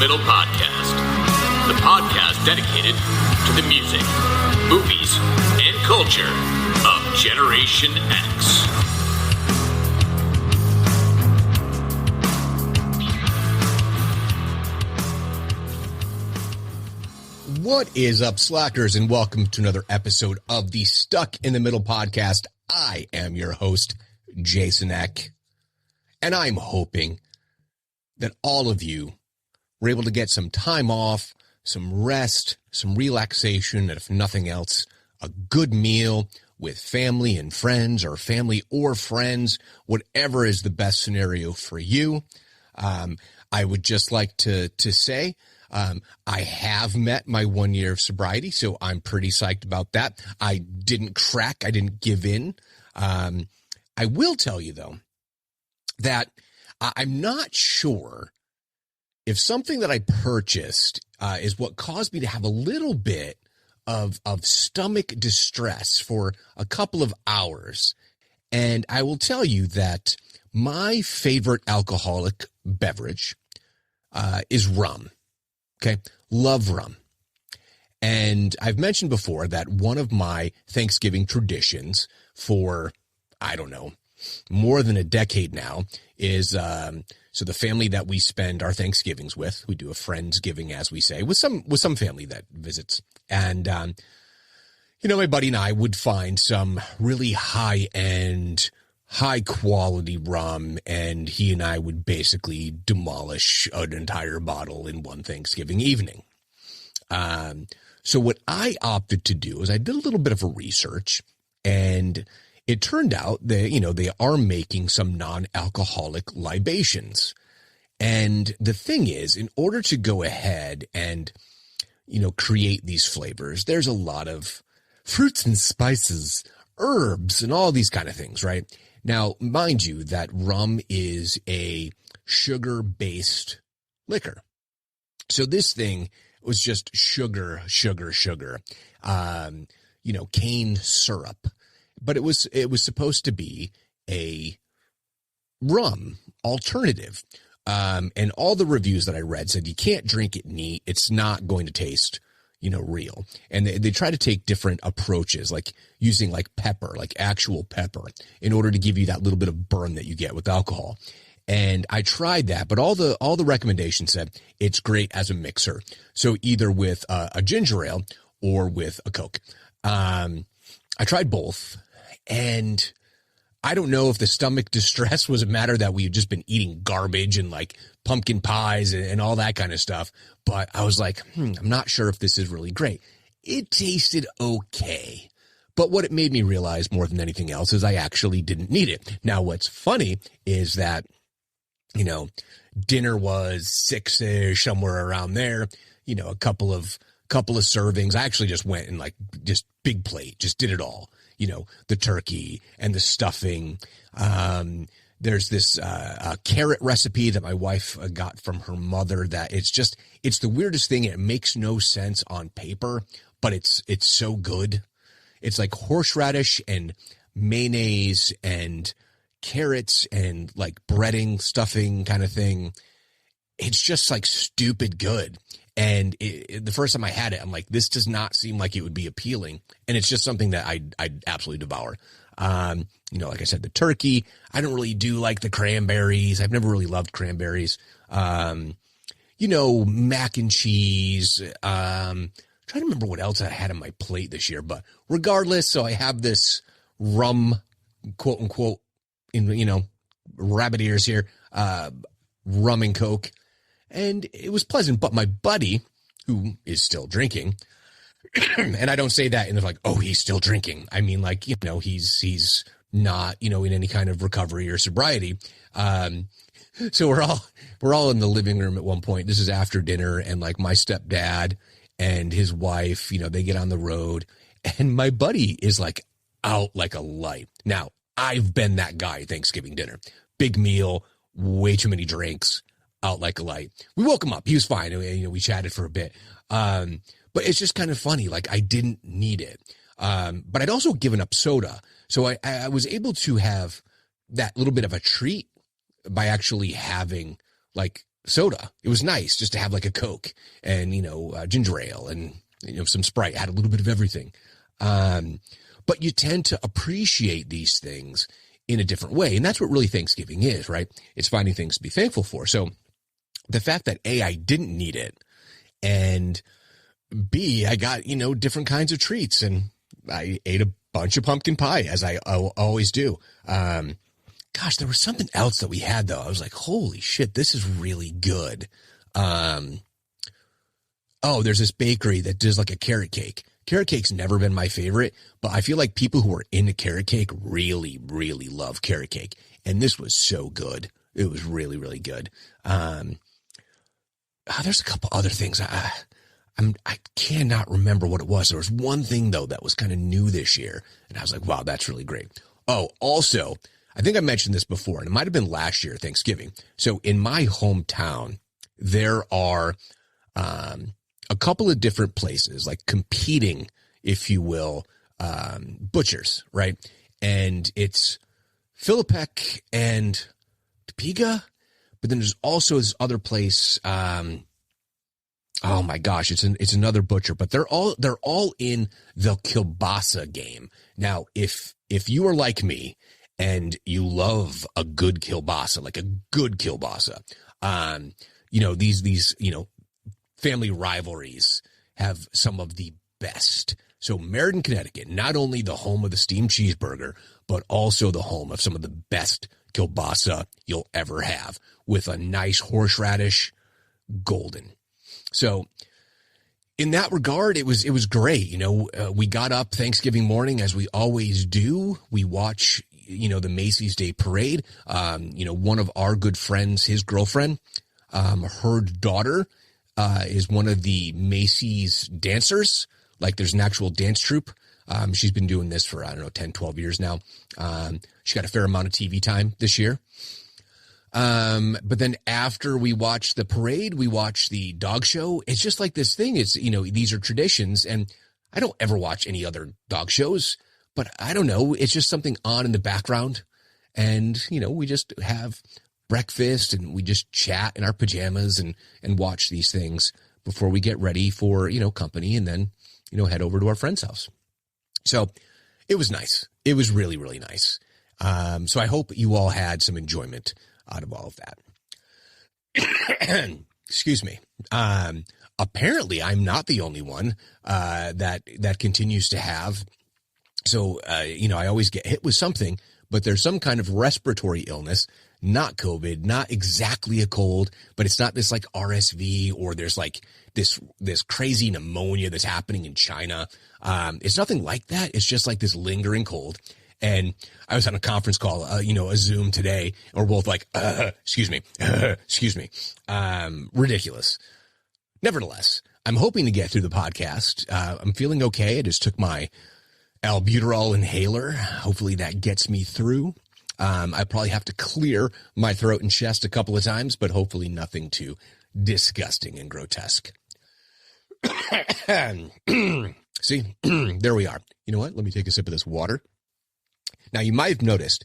Middle Podcast, the podcast dedicated to the music, movies, and culture of Generation X. What is up, slackers, and welcome to another episode of the Stuck in the Middle Podcast. I am your host, Jason Eck, and I'm hoping that all of you were able to get some time off, some rest, some relaxation, and if nothing else, a good meal with family and friends, or family or friends, whatever is the best scenario for you. I would just like to say, I have met my 1 year of sobriety, so I'm pretty psyched about that. I didn't crack. I didn't give in. I will tell you, though, that I'm not sure if something that I purchased is what caused me to have a little bit of stomach distress for a couple of hours. And I will tell you that my favorite alcoholic beverage is rum. Okay. Love rum. And I've mentioned before that one of my Thanksgiving traditions for, I don't know, more than a decade now is, so the family that we spend our Thanksgivings with, we do a Friendsgiving, as we say, with some family that visits. And, my buddy and I would find some really high-end, high-quality rum, and he and I would basically demolish an entire bottle in one Thanksgiving evening. So what I opted to do is I did a little bit of a research, and it turned out that, they are making some non-alcoholic libations. And the thing is, in order to go ahead and, create these flavors, there's a lot of fruits and spices, herbs, and all these kind of things, right? Now, mind you, that rum is a sugar-based liquor. So this thing was just sugar, cane syrup. But it was supposed to be a rum alternative. And all the reviews that I read said you can't drink it neat. It's not going to taste, real. And they try to take different approaches, like using like pepper, like actual pepper, in order to give you that little bit of burn that you get with alcohol. And I tried that, but all the recommendations said it's great as a mixer. So either with a ginger ale or with a Coke. I tried both. And I don't know if the stomach distress was a matter that we had just been eating garbage and like pumpkin pies and all that kind of stuff. But I was like, I'm not sure if this is really great. It tasted okay. But what it made me realize more than anything else is I actually didn't need it. Now, what's funny is that, dinner was 6-ish, somewhere around there, a couple of servings. I actually just went and just big plate, just did it all. The turkey and the stuffing. There's this carrot recipe that my wife got from her mother that it's the weirdest thing. It makes no sense on paper, but it's so good. It's like horseradish and mayonnaise and carrots and like breading, stuffing kind of thing. It's just like stupid good. And the first time I had it, I'm like, this does not seem like it would be appealing. And it's just something that I'd absolutely devour. Like I said, the turkey, I don't really do like the cranberries. I've never really loved cranberries. Mac and cheese. Trying to remember what else I had on my plate this year. But regardless, so I have this rum, quote unquote, rabbit ears here, rum and Coke. And it was pleasant, but my buddy, who is still drinking, and I don't say that and they're like, oh, he's still drinking. I mean, he's not, in any kind of recovery or sobriety. So we're all in the living room at one point. This is after dinner, and like my stepdad and his wife, they get on the road, and my buddy is like out like a light. Now, I've been that guy at Thanksgiving dinner. Big meal, way too many drinks. Out like a light. We woke him up. He was fine. We chatted for a bit. But it's just kind of funny. Like I didn't need it. But I'd also given up soda. So I was able to have that little bit of a treat by actually having like soda. It was nice just to have like a Coke and, ginger ale and, some Sprite. I had a little bit of everything. But you tend to appreciate these things in a different way. And that's what really Thanksgiving is, right? It's finding things to be thankful for. So the fact that A, I didn't need it, and B, I got, different kinds of treats, and I ate a bunch of pumpkin pie, as I always do. Gosh, there was something else that we had, though. I was like, holy shit, this is really good. There's this bakery that does like a carrot cake. Carrot cake's never been my favorite, but I feel like people who are into carrot cake really, really love carrot cake. And this was so good. It was really, really good. There's a couple other things. I cannot remember what it was. There was one thing, though, that was kind of new this year. And I was like, wow, that's really great. Oh, also, I think I mentioned this before, and it might have been last year, Thanksgiving. So in my hometown, there are a couple of different places, like competing, if you will, butchers, right? And it's Philippek and Topeka, but then there's also this other place. Oh my gosh, it's another butcher, but they're all in the kielbasa game. Now, if you are like me and you love a good kielbasa, like a good kielbasa, these family rivalries have some of the best. So Meriden, Connecticut, not only the home of the steamed cheeseburger, but also the home of some of the best kielbasa you'll ever have, with a nice horseradish golden. So in that regard, it was great. We got up Thanksgiving morning, as we always do. We watch, the Macy's Day Parade. One of our good friends, his girlfriend, her daughter, is one of the Macy's dancers. Like, there's an actual dance troupe. She's been doing this for, 10, 12 years now. She got a fair amount of TV time this year. But then after we watch the parade, we watch the dog show. It's just like this thing. It's, these are traditions, and I don't ever watch any other dog shows, but I don't know. It's just something on in the background. And, we just have breakfast and we just chat in our pajamas and watch these things before we get ready for, company, and then, head over to our friend's house. So it was nice. It was really, really nice. So I hope you all had some enjoyment out of all of that. Excuse me. Apparently I'm not the only one, that continues to have. So, I always get hit with something, but there's some kind of respiratory illness, not COVID, not exactly a cold, but it's not this like RSV, or there's like this crazy pneumonia that's happening in China. It's nothing like that. It's just like this lingering cold. And I was on a conference call, a Zoom today, and we're both like, excuse me. Ridiculous. Nevertheless, I'm hoping to get through the podcast. I'm feeling okay. I just took my albuterol inhaler. Hopefully that gets me through. I probably have to clear my throat and chest a couple of times, but hopefully nothing too disgusting and grotesque. See, there we are. You know what? Let me take a sip of this water. Now, you might have noticed,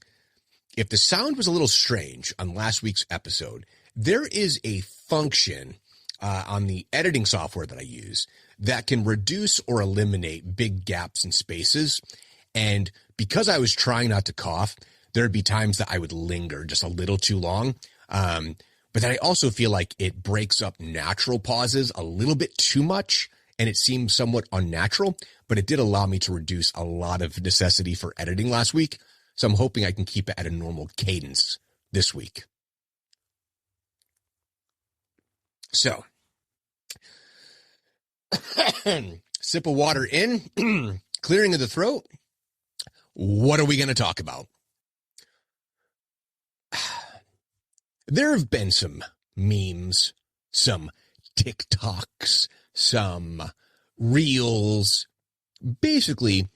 if the sound was a little strange on last week's episode, there is a function on the editing software that I use that can reduce or eliminate big gaps and spaces. And because I was trying not to cough, there'd be times that I would linger just a little too long. But then I also feel like it breaks up natural pauses a little bit too much, and it seems somewhat unnatural, but it did allow me to reduce a lot of necessity for editing last week. So I'm hoping I can keep it at a normal cadence this week. So, sip of water in, clearing of the throat. What are we going to talk about? There have been some memes, some TikToks, some reels, basically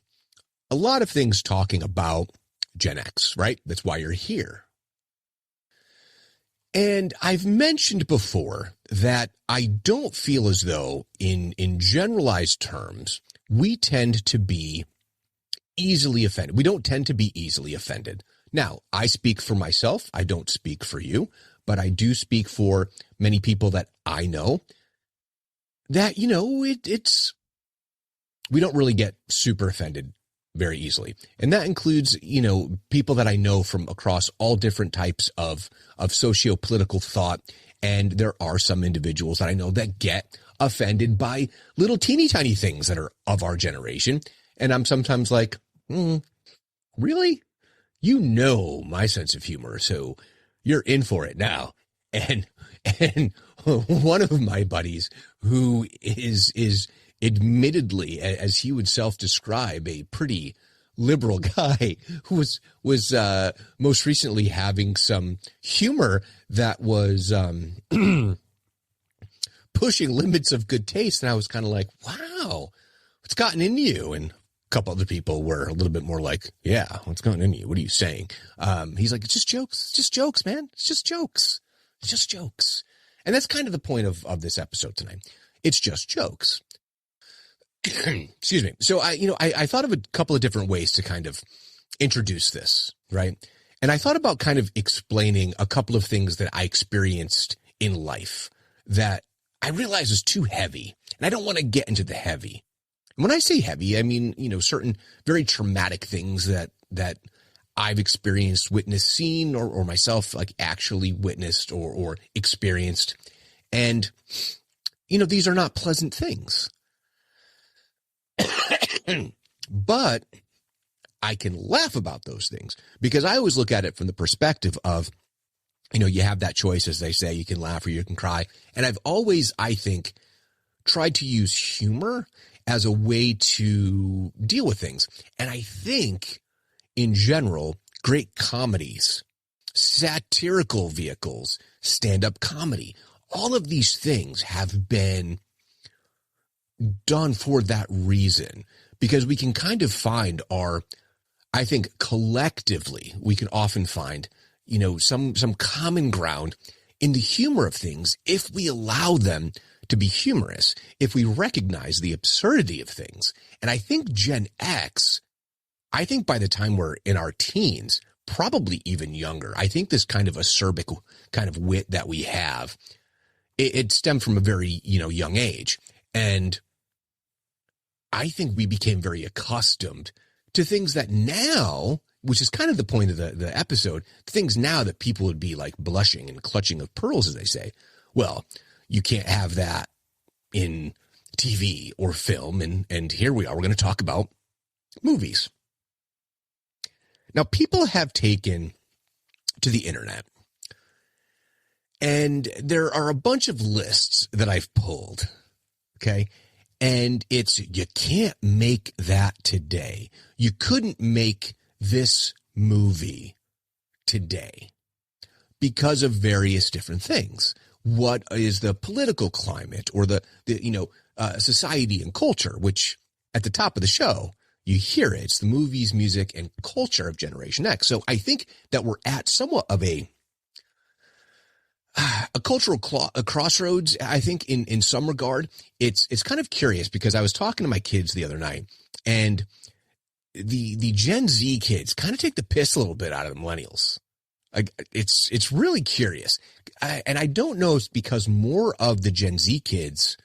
a lot of things talking about Gen X, right? That's why you're here. And I've mentioned before that I don't feel as though in generalized terms, we tend to be easily offended. We don't tend to be easily offended. Now, I speak for myself. I don't speak for you, but I do speak for many people that I know that, we don't really get super offended very easily. And that includes, people that I know from across all different types of socio-political thought. And there are some individuals that I know that get offended by little teeny tiny things that are of our generation. And I'm sometimes like, really? My sense of humor, so you're in for it now. And one of my buddies, who is admittedly, as he would self-describe, a pretty liberal guy, who was most recently having some humor that was pushing limits of good taste. And I was kind of like, wow, what's gotten into you? And a couple other people were a little bit more like, yeah, what's gotten into you? What are you saying? He's like, it's just jokes. It's just jokes, man. It's just jokes. It's just jokes. And that's kind of the point of this episode tonight. It's just jokes. Excuse me. So I thought of a couple of different ways to kind of introduce this, right? And I thought about kind of explaining a couple of things that I experienced in life that I realized was too heavy. And I don't want to get into the heavy. And when I say heavy, I mean, certain very traumatic things that I've experienced, witnessed, seen, or myself like actually witnessed or experienced. And, these are not pleasant things. But I can laugh about those things because I always look at it from the perspective of, you have that choice, as they say, you can laugh or you can cry. And I've always, I think, tried to use humor as a way to deal with things. And I think, in general, great comedies, satirical vehicles, stand-up comedy, all of these things have been done for that reason, because we can kind of find I think collectively, we can often find, some common ground in the humor of things if we allow them to be humorous, if we recognize the absurdity of things. And I think Gen X, by the time we're in our teens, probably even younger, I think this kind of acerbic kind of wit that we have, it stemmed from a very, young age. And I think we became very accustomed to things that now, which is kind of the point of the episode, things now that people would be like blushing and clutching of pearls, as they say. Well, you can't have that in TV or film. And here we are. We're going to talk about movies. Now, people have taken to the internet, and there are a bunch of lists that I've pulled. Okay. And you can't make that today. You couldn't make this movie today because of various different things. What is the political climate or the society and culture, which at the top of the show, you hear it. It's the movies, music, and culture of Generation X. So I think that we're at somewhat of a cultural crossroads. I think in some regard, it's kind of curious because I was talking to my kids the other night, and the Gen Z kids kind of take the piss a little bit out of the millennials. It's really curious. And I don't know if it's because more of the Gen Z kids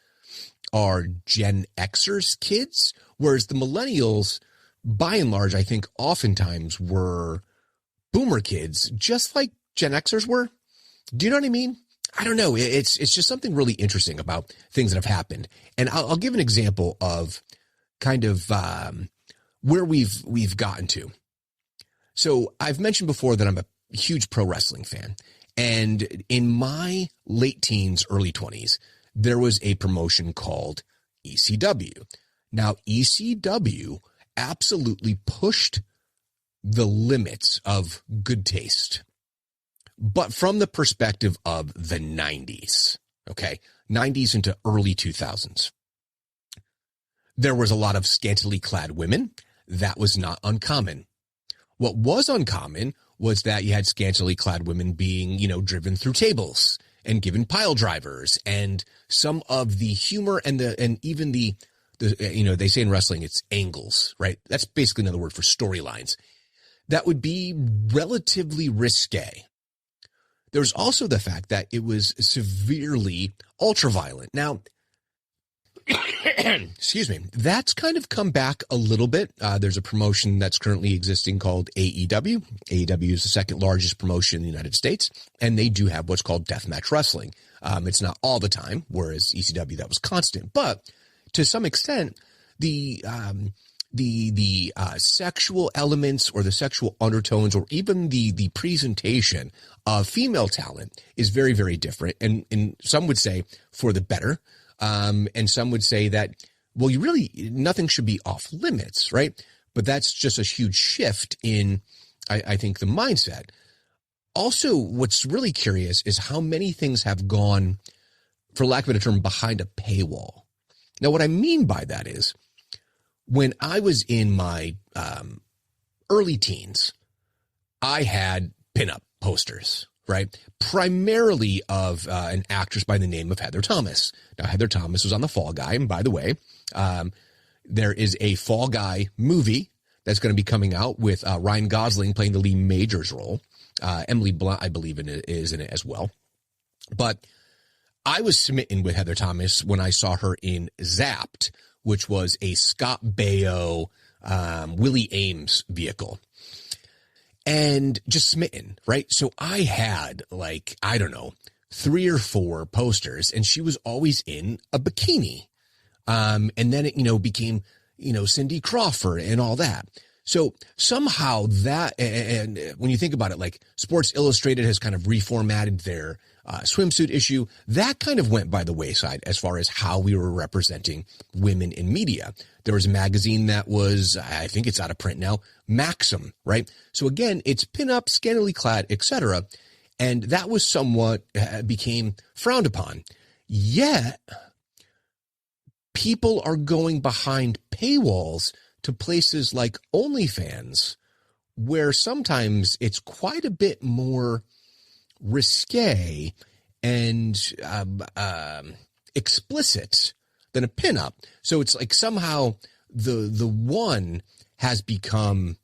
are Gen Xers kids, whereas the millennials, by and large, I think oftentimes were boomer kids, just like Gen Xers were. Do you know what I mean? I don't know. It's just something really interesting about things that have happened. And I'll give an example of kind of where we've gotten to. So I've mentioned before that I'm a huge pro wrestling fan. And in my late teens, early 20s, there was a promotion called ECW. Now, ECW absolutely pushed the limits of good taste, but from the perspective of the 90s, okay, 90s into early 2000s. There was a lot of scantily clad women. That was not uncommon. What was uncommon was that you had scantily clad women being, driven through tables and given pile drivers, and some of the humor and even the they say in wrestling, it's angles, right? That's basically another word for storylines that would be relatively risque. There's also the fact that it was severely ultra-violent. Now, excuse me, that's kind of come back a little bit. There's a promotion that's currently existing called AEW. AEW is the second largest promotion in the United States, and they do have what's called deathmatch wrestling. It's not all the time, whereas ECW, that was constant. But to some extent, the sexual elements or the sexual undertones or even the presentation of female talent is very, very different. And some would say for the better. And some would say that, well, nothing should be off limits, right? But that's just a huge shift in, I think, the mindset. Also, what's really curious is how many things have gone, for lack of a better term, behind a paywall. Now, what I mean by that is, when I was in my early teens, I had pinup posters, right? Primarily of an actress by the name of Heather Thomas. Now, Heather Thomas was on The Fall Guy. And by the way, there is a Fall Guy movie that's going to be coming out with Ryan Gosling playing the Lee Majors role. Emily Blunt, I believe, is in it as well. But I was smitten with Heather Thomas when I saw her in Zapped, which was a Scott Baio, Willie Ames vehicle. And just smitten, right? So I had 3 or 4 posters, and she was always in a bikini. And then it, became, Cindy Crawford and all that. So somehow that, and when you think about it, like Sports Illustrated has kind of reformatted their swimsuit issue, that kind of went by the wayside as far as how we were representing women in media. There was a magazine that was, I think it's out of print now, Maxim, right? So again, it's pinup, scantily clad, etc. And that was somewhat became frowned upon. Yet, people are going behind paywalls to places like OnlyFans, where sometimes it's quite a bit more risque and explicit than a pinup. So it's like somehow the one has become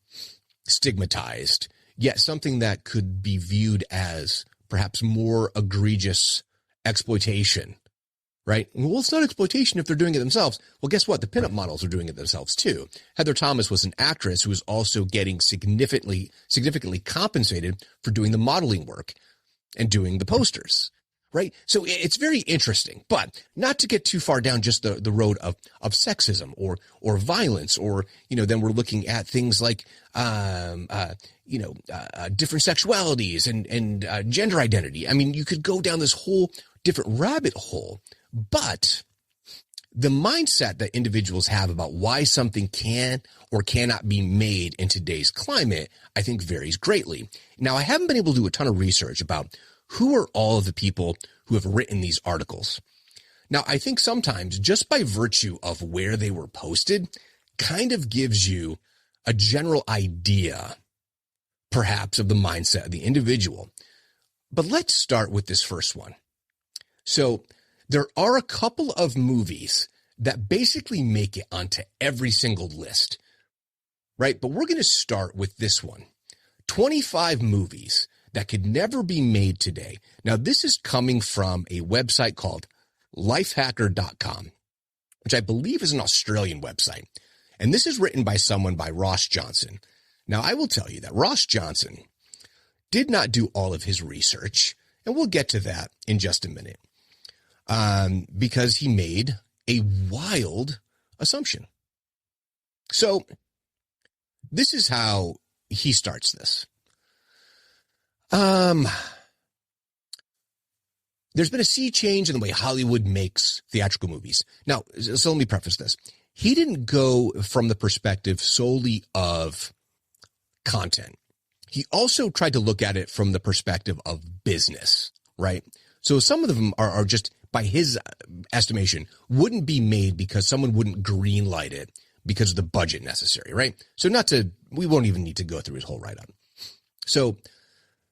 stigmatized, yet something that could be viewed as perhaps more egregious exploitation. Right? Well, it's not exploitation if they're doing it themselves. Well, guess what? The pinup models are doing it themselves too. Heather Thomas was an actress who was also getting significantly compensated for doing the modeling work and doing the posters. Right? So it's very interesting, but not to get too far down just the road of sexism or violence, or, then we're looking at things like, different sexualities and gender identity. I mean, you could go down this whole different rabbit hole. But the mindset that individuals have about why something can or cannot be made in today's climate, I think varies greatly. Now, I haven't been able to do a ton of research about who are all of the people who have written these articles. Now, I think sometimes just by virtue of where they were posted kind of gives you a general idea, perhaps, of the mindset of the individual. But let's start with this first one. So there are a couple of movies that basically make it onto every single list, right? But we're going to start with this one. 25 movies that could never be made today. Now, this is coming from a website called lifehacker.com, which I believe is an Australian website. And this is written by Ross Johnson. Now, I will tell you that Ross Johnson did not do all of his research, and we'll get to that in just a minute. Because he made a wild assumption. So this is how he starts this. There's been a sea change in the way Hollywood makes theatrical movies. Now, so let me preface this. He didn't go from the perspective solely of content. He also tried to look at it from the perspective of business, right? So some of them are just, by his estimation, wouldn't be made because someone wouldn't green light it because of the budget necessary, right? So we won't even need to go through his whole write-up. So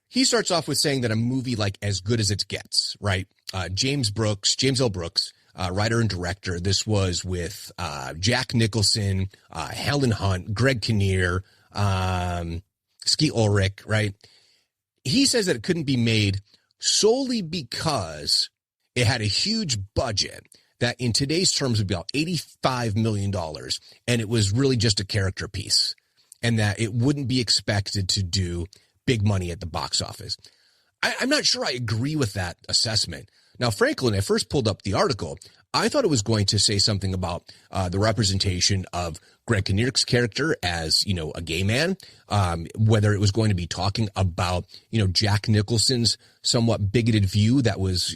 he starts off with saying that a movie like As Good as It Gets, right? James L. Brooks, writer and director. This was with Jack Nicholson, Helen Hunt, Greg Kinnear, Skeet Ulrich, right? He says that it couldn't be made solely because it had a huge budget that in today's terms would be about $85 million. And it was really just a character piece, and that it wouldn't be expected to do big money at the box office. I'm not sure I agree with that assessment. Now, frankly, when I first pulled up the article, I thought it was going to say something about the representation of Greg Kinnear's character as, a gay man, whether it was going to be talking about, Jack Nicholson's somewhat bigoted view that was,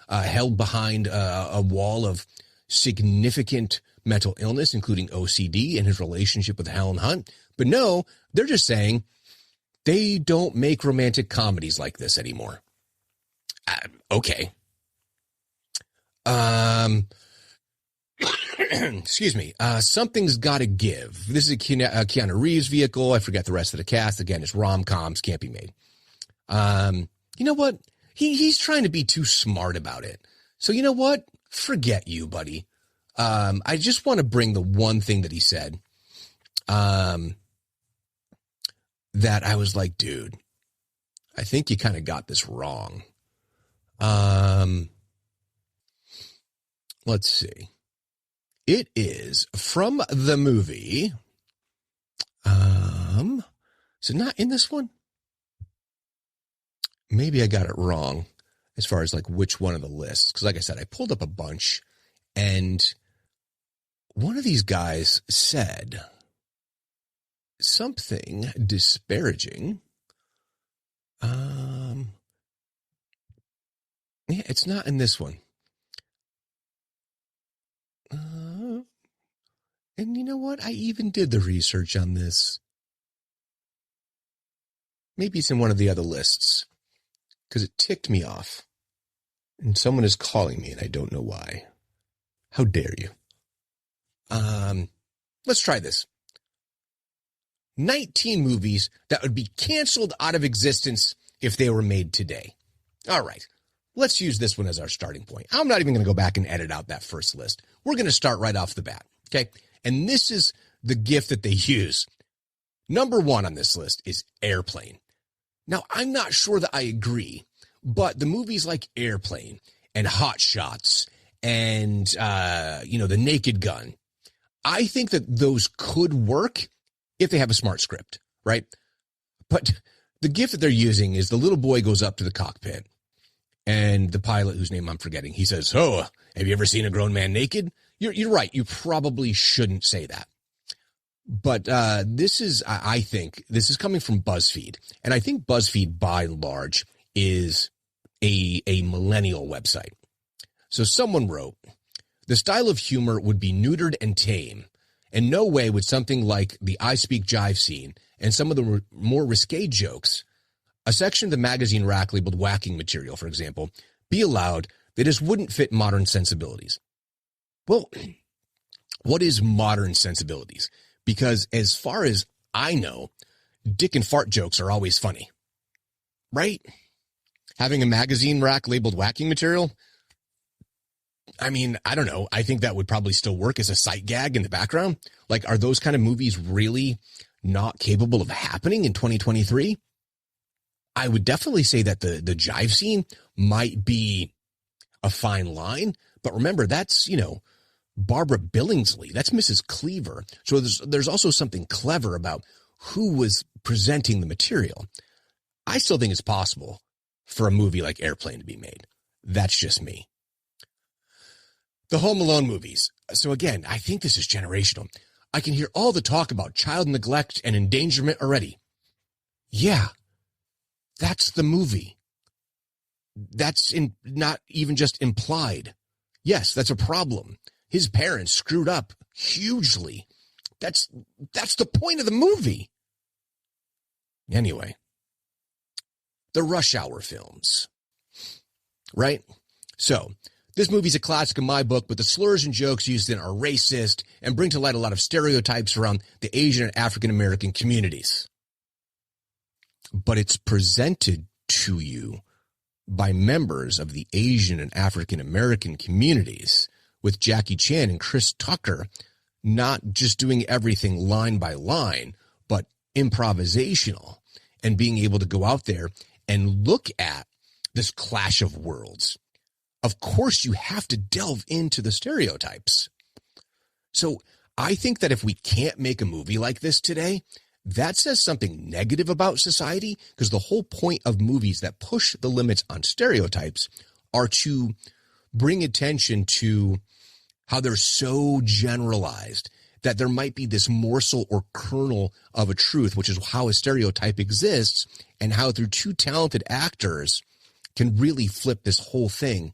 held behind a wall of significant mental illness, including OCD, and his relationship with Helen Hunt. But no, they're just saying they don't make romantic comedies like this anymore. Okay. Excuse me. Something's got to give. This is a Keanu Reeves vehicle. I forget the rest of the cast. Again, it's rom-coms, can't be made. You know what? He's trying to be too smart about it. So you know what? Forget you, buddy. I just want to bring the one thing that he said. That I was like, dude, I think you kind of got this wrong. Let's see. It is from the movie. Is it not in this one? Maybe I got it wrong as far as like which one of the lists. Because like I said, I pulled up a bunch, and one of these guys said something disparaging. Yeah, it's not in this one. And you know what? I even did the research on this. Maybe it's in one of the other lists, because it ticked me off. And someone is calling me, and I don't know why. How dare you? Let's try this. 19 movies that would be canceled out of existence if they were made today. All right. Let's use this one as our starting point. I'm not even going to go back and edit out that first list. We're going to start right off the bat. Okay. And this is the gift that they use. Number one on this list is Airplane. Now, I'm not sure that I agree, but the movies like Airplane and Hot Shots and, The Naked Gun, I think that those could work if they have a smart script, right? But the gift that they're using is the little boy goes up to the cockpit, and the pilot, whose name I'm forgetting, he says, "Oh, have you ever seen a grown man naked?" You're right. You probably shouldn't say that. But this is, I think, this is coming from BuzzFeed. And I think BuzzFeed, by and large, is a millennial website. So someone wrote, "The style of humor would be neutered and tame. In no way would something like the I Speak Jive scene and some of the more risque jokes, a section of the magazine rack labeled whacking material, for example, be allowed that just wouldn't fit modern sensibilities." Well, what is modern sensibilities? Because as far as I know, dick and fart jokes are always funny, right? Having a magazine rack labeled whacking material, I mean, I don't know. I think that would probably still work as a sight gag in the background. Like, are those kind of movies really not capable of happening in 2023? I would definitely say that the jive scene might be a fine line. But remember, that's, Barbara Billingsley. That's Mrs. Cleaver. So there's also something clever about who was presenting the material. I still think it's possible for a movie like Airplane to be made. That's just me. The Home Alone movies. So again, I think this is generational. I can hear all the talk about child neglect and endangerment already. Yeah, that's the movie. That's not even just implied. Yes, that's a problem. His parents screwed up hugely. That's the point of the movie. Anyway, the Rush Hour films, right? So this movie's a classic in my book, but the slurs and jokes used in are racist and bring to light a lot of stereotypes around the Asian and African American communities. But it's presented to you by members of the Asian and African American communities, with Jackie Chan and Chris Tucker not just doing everything line by line, but improvisational, and being able to go out there and look at this clash of worlds. Of course, you have to delve into the stereotypes. So I think that if we can't make a movie like this today, that says something negative about society, because the whole point of movies that push the limits on stereotypes are to bring attention to how they're so generalized that there might be this morsel or kernel of a truth, which is how a stereotype exists, and how through two talented actors can really flip this whole thing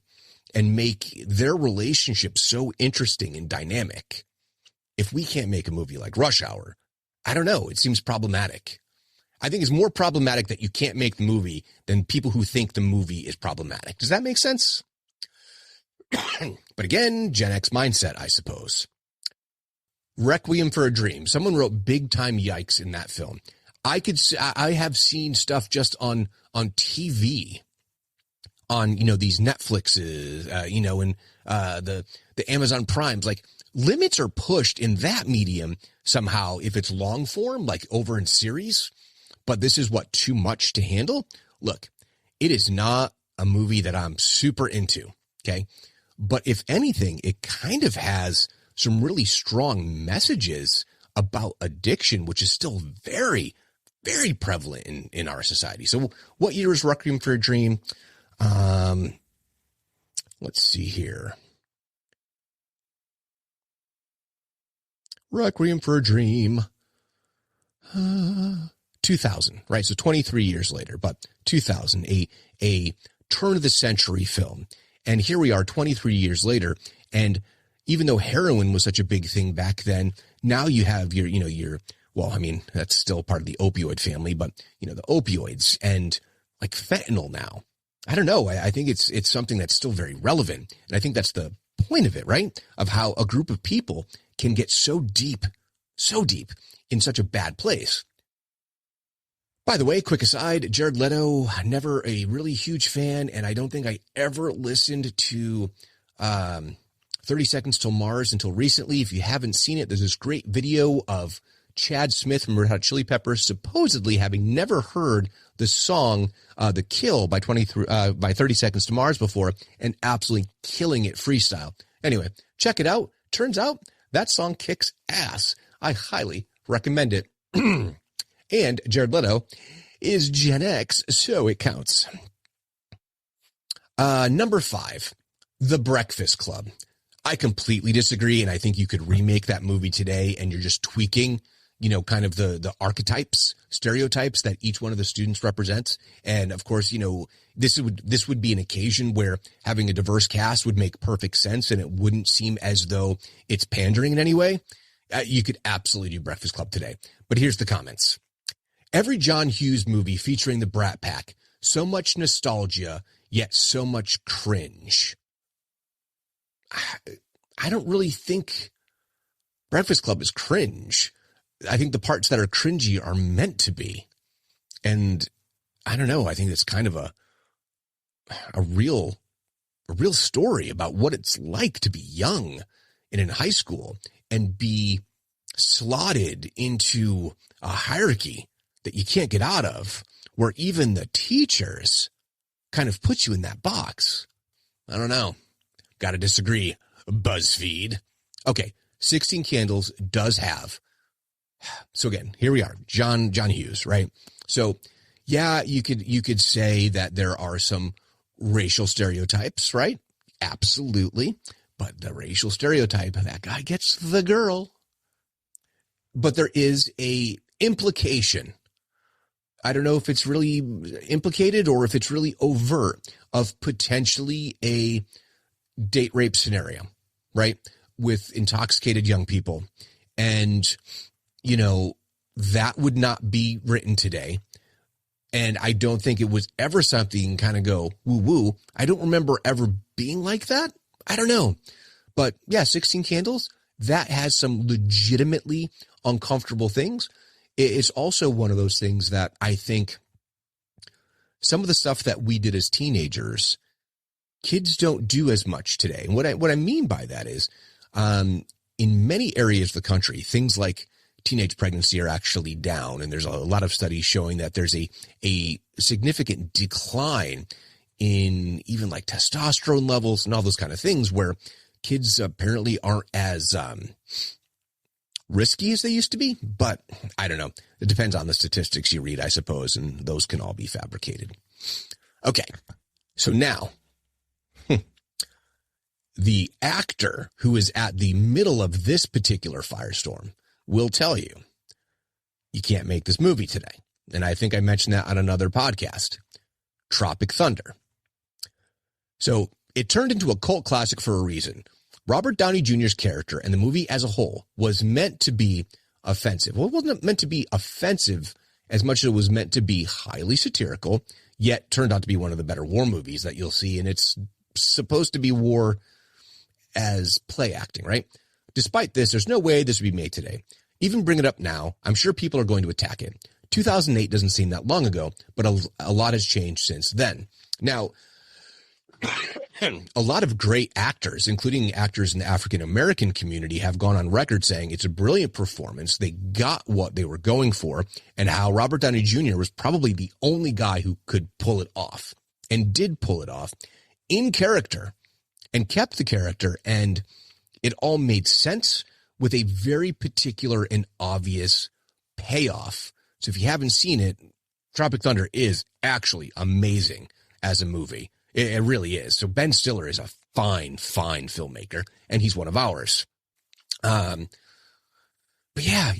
and make their relationship so interesting and dynamic. If we can't make a movie like Rush Hour, I don't know, it seems problematic. I think it's more problematic that you can't make the movie than people who think the movie is problematic. Does that make sense? But again, Gen X mindset, I suppose. Requiem for a Dream. Someone wrote big time yikes in that film. I have seen stuff just on TV, on, these Netflixes, and the Amazon Primes. Like, limits are pushed in that medium somehow if it's long form, like over in series. But this is too much to handle? Look, it is not a movie that I'm super into, okay? But if anything, it kind of has some really strong messages about addiction, which is still very, very prevalent in our society. So what year is Requiem for a Dream? Let's see here. Requiem for a Dream. 2000, right? So 23 years later, but 2000, a turn of the century film. And here we are 23 years later. And even though heroin was such a big thing back then, now you have that's still part of the opioid family, but the opioids and like fentanyl now. I don't know. I think it's something that's still very relevant. And I think that's the point of it, right? Of how a group of people can get so deep in such a bad place. By the way, quick aside, Jared Leto, never a really huge fan, and I don't think I ever listened to 30 Seconds Till Mars until recently. If you haven't seen it, there's this great video of Chad Smith from Red Hot Chili Peppers supposedly having never heard the song The Kill by 30 Seconds to Mars before and absolutely killing it freestyle. Anyway, check it out. Turns out that song kicks ass. I highly recommend it. And Jared Leto is Gen X, so it counts. Number 5, The Breakfast Club. I completely disagree, and I think you could remake that movie today, and you're just tweaking, kind of the archetypes, stereotypes that each one of the students represents. And of course, this would be an occasion where having a diverse cast would make perfect sense, and it wouldn't seem as though it's pandering in any way. You could absolutely do Breakfast Club today. But here's the comments. Every John Hughes movie featuring the Brat Pack, so much nostalgia, yet so much cringe. I don't really think Breakfast Club is cringe. I think the parts that are cringy are meant to be. And I don't know, I think it's kind of a real story about what it's like to be young and in high school and be slotted into a hierarchy that you can't get out of, where even the teachers kind of put you in that box. I don't know. Got to disagree. BuzzFeed. Okay, 16 Candles does have. So again, here we are, John Hughes, right? So yeah, you could say that there are some racial stereotypes, right? Absolutely. But the racial stereotype, that guy gets the girl. But there is a implication. I don't know if it's really implicated or if it's really overt of potentially a date rape scenario, right? With intoxicated young people. And, that would not be written today. And I don't think it was ever something kind of go woo woo. I don't remember ever being like that. I don't know. But yeah, 16 Candles, that has some legitimately uncomfortable things. It's also one of those things that I think some of the stuff that we did as teenagers, kids don't do as much today. And what I mean by that is, in many areas of the country, things like teenage pregnancy are actually down. And there's a lot of studies showing that there's a significant decline in even like testosterone levels and all those kind of things, where kids apparently aren't as risky as they used to be. But I don't know. It depends on the statistics you read, I suppose, and those can all be fabricated. Okay, so now the actor who is at the middle of this particular firestorm will tell you, you can't make this movie today. And I think I mentioned that on another podcast, Tropic Thunder. So it turned into a cult classic for a reason. Robert Downey Jr.'s character and the movie as a whole was meant to be offensive. Well, it wasn't meant to be offensive as much as it was meant to be highly satirical, yet turned out to be one of the better war movies that you'll see. And it's supposed to be war as play acting, right? Despite this, there's no way this would be made today. Even bring it up now, I'm sure people are going to attack it. 2008 doesn't seem that long ago, but a lot has changed since then. Now, a lot of great actors, including actors in the African-American community, have gone on record saying it's a brilliant performance. They got what they were going for, and how Robert Downey Jr. was probably the only guy who could pull it off, and did pull it off in character and kept the character, and it all made sense with a very particular and obvious payoff. So if you haven't seen it, Tropic Thunder is actually amazing as a movie. It really is. So Ben Stiller is a fine, fine filmmaker, and he's one of ours. But yeah,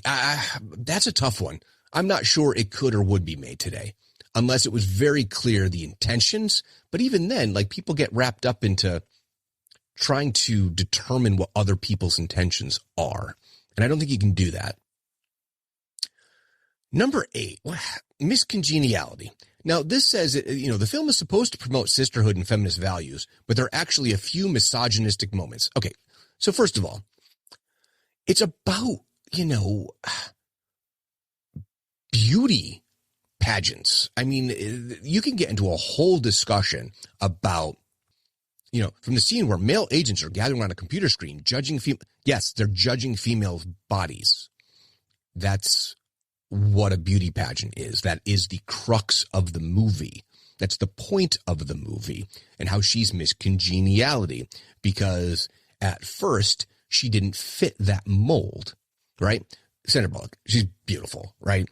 that's a tough one. I'm not sure it could or would be made today, unless it was very clear the intentions. But even then, like, people get wrapped up into trying to determine what other people's intentions are. And I don't think you can do that. Number 8, miscongeniality. Now, this says, the film is supposed to promote sisterhood and feminist values, but there are actually a few misogynistic moments. Okay, so first of all, it's about, beauty pageants. I mean, you can get into a whole discussion about, from the scene where male agents are gathering around a computer screen, judging yes, they're judging females' bodies. That's what a beauty pageant is. That is the crux of the movie. That's the point of the movie, and how she's miscongeniality, because at first she didn't fit that mold, right? Sandra Bullock, she's beautiful, right?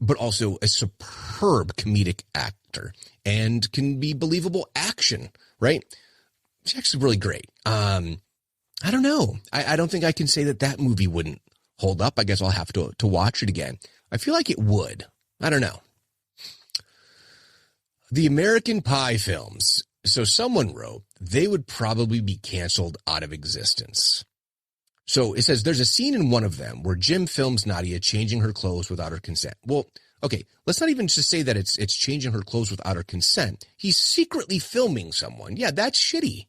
But also a superb comedic actor and can be believable action, right? She's actually really great. I don't know. I don't think I can say that movie wouldn't hold up. I guess I'll have to watch it again. I feel like it would. I don't know. The American Pie films. So someone wrote, they would probably be canceled out of existence. So it says there's a scene in one of them where Jim films Nadia changing her clothes without her consent. Well, okay, let's not even just say that it's changing her clothes without her consent. He's secretly filming someone. Yeah, that's shitty.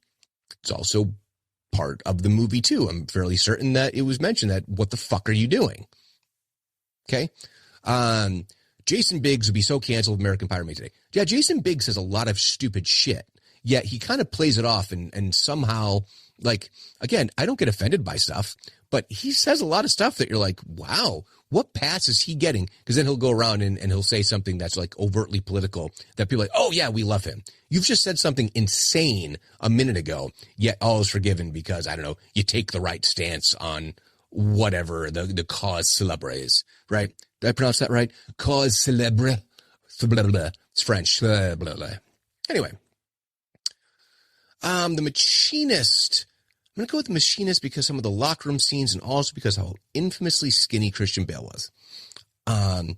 It's also part of the movie too. I'm fairly certain that it was mentioned that, what the fuck are you doing? Okay. Jason Biggs would be so canceled if American Pie remade today. Yeah, Jason Biggs says a lot of stupid shit, yet he kind of plays it off and somehow, like, again, I don't get offended by stuff, but he says a lot of stuff that you're like, wow, what pass is he getting? Because then he'll go around and he'll say something that's like overtly political that people are like, oh yeah, we love him. You've just said something insane a minute ago, yet all is forgiven because, I don't know, you take the right stance on whatever the cause célèbre is, right? Did I pronounce that right? Cause célèbre. It's French. Anyway. The Machinist. I'm going to go with The Machinist because some of the locker room scenes, and also because how infamously skinny Christian Bale was. I'm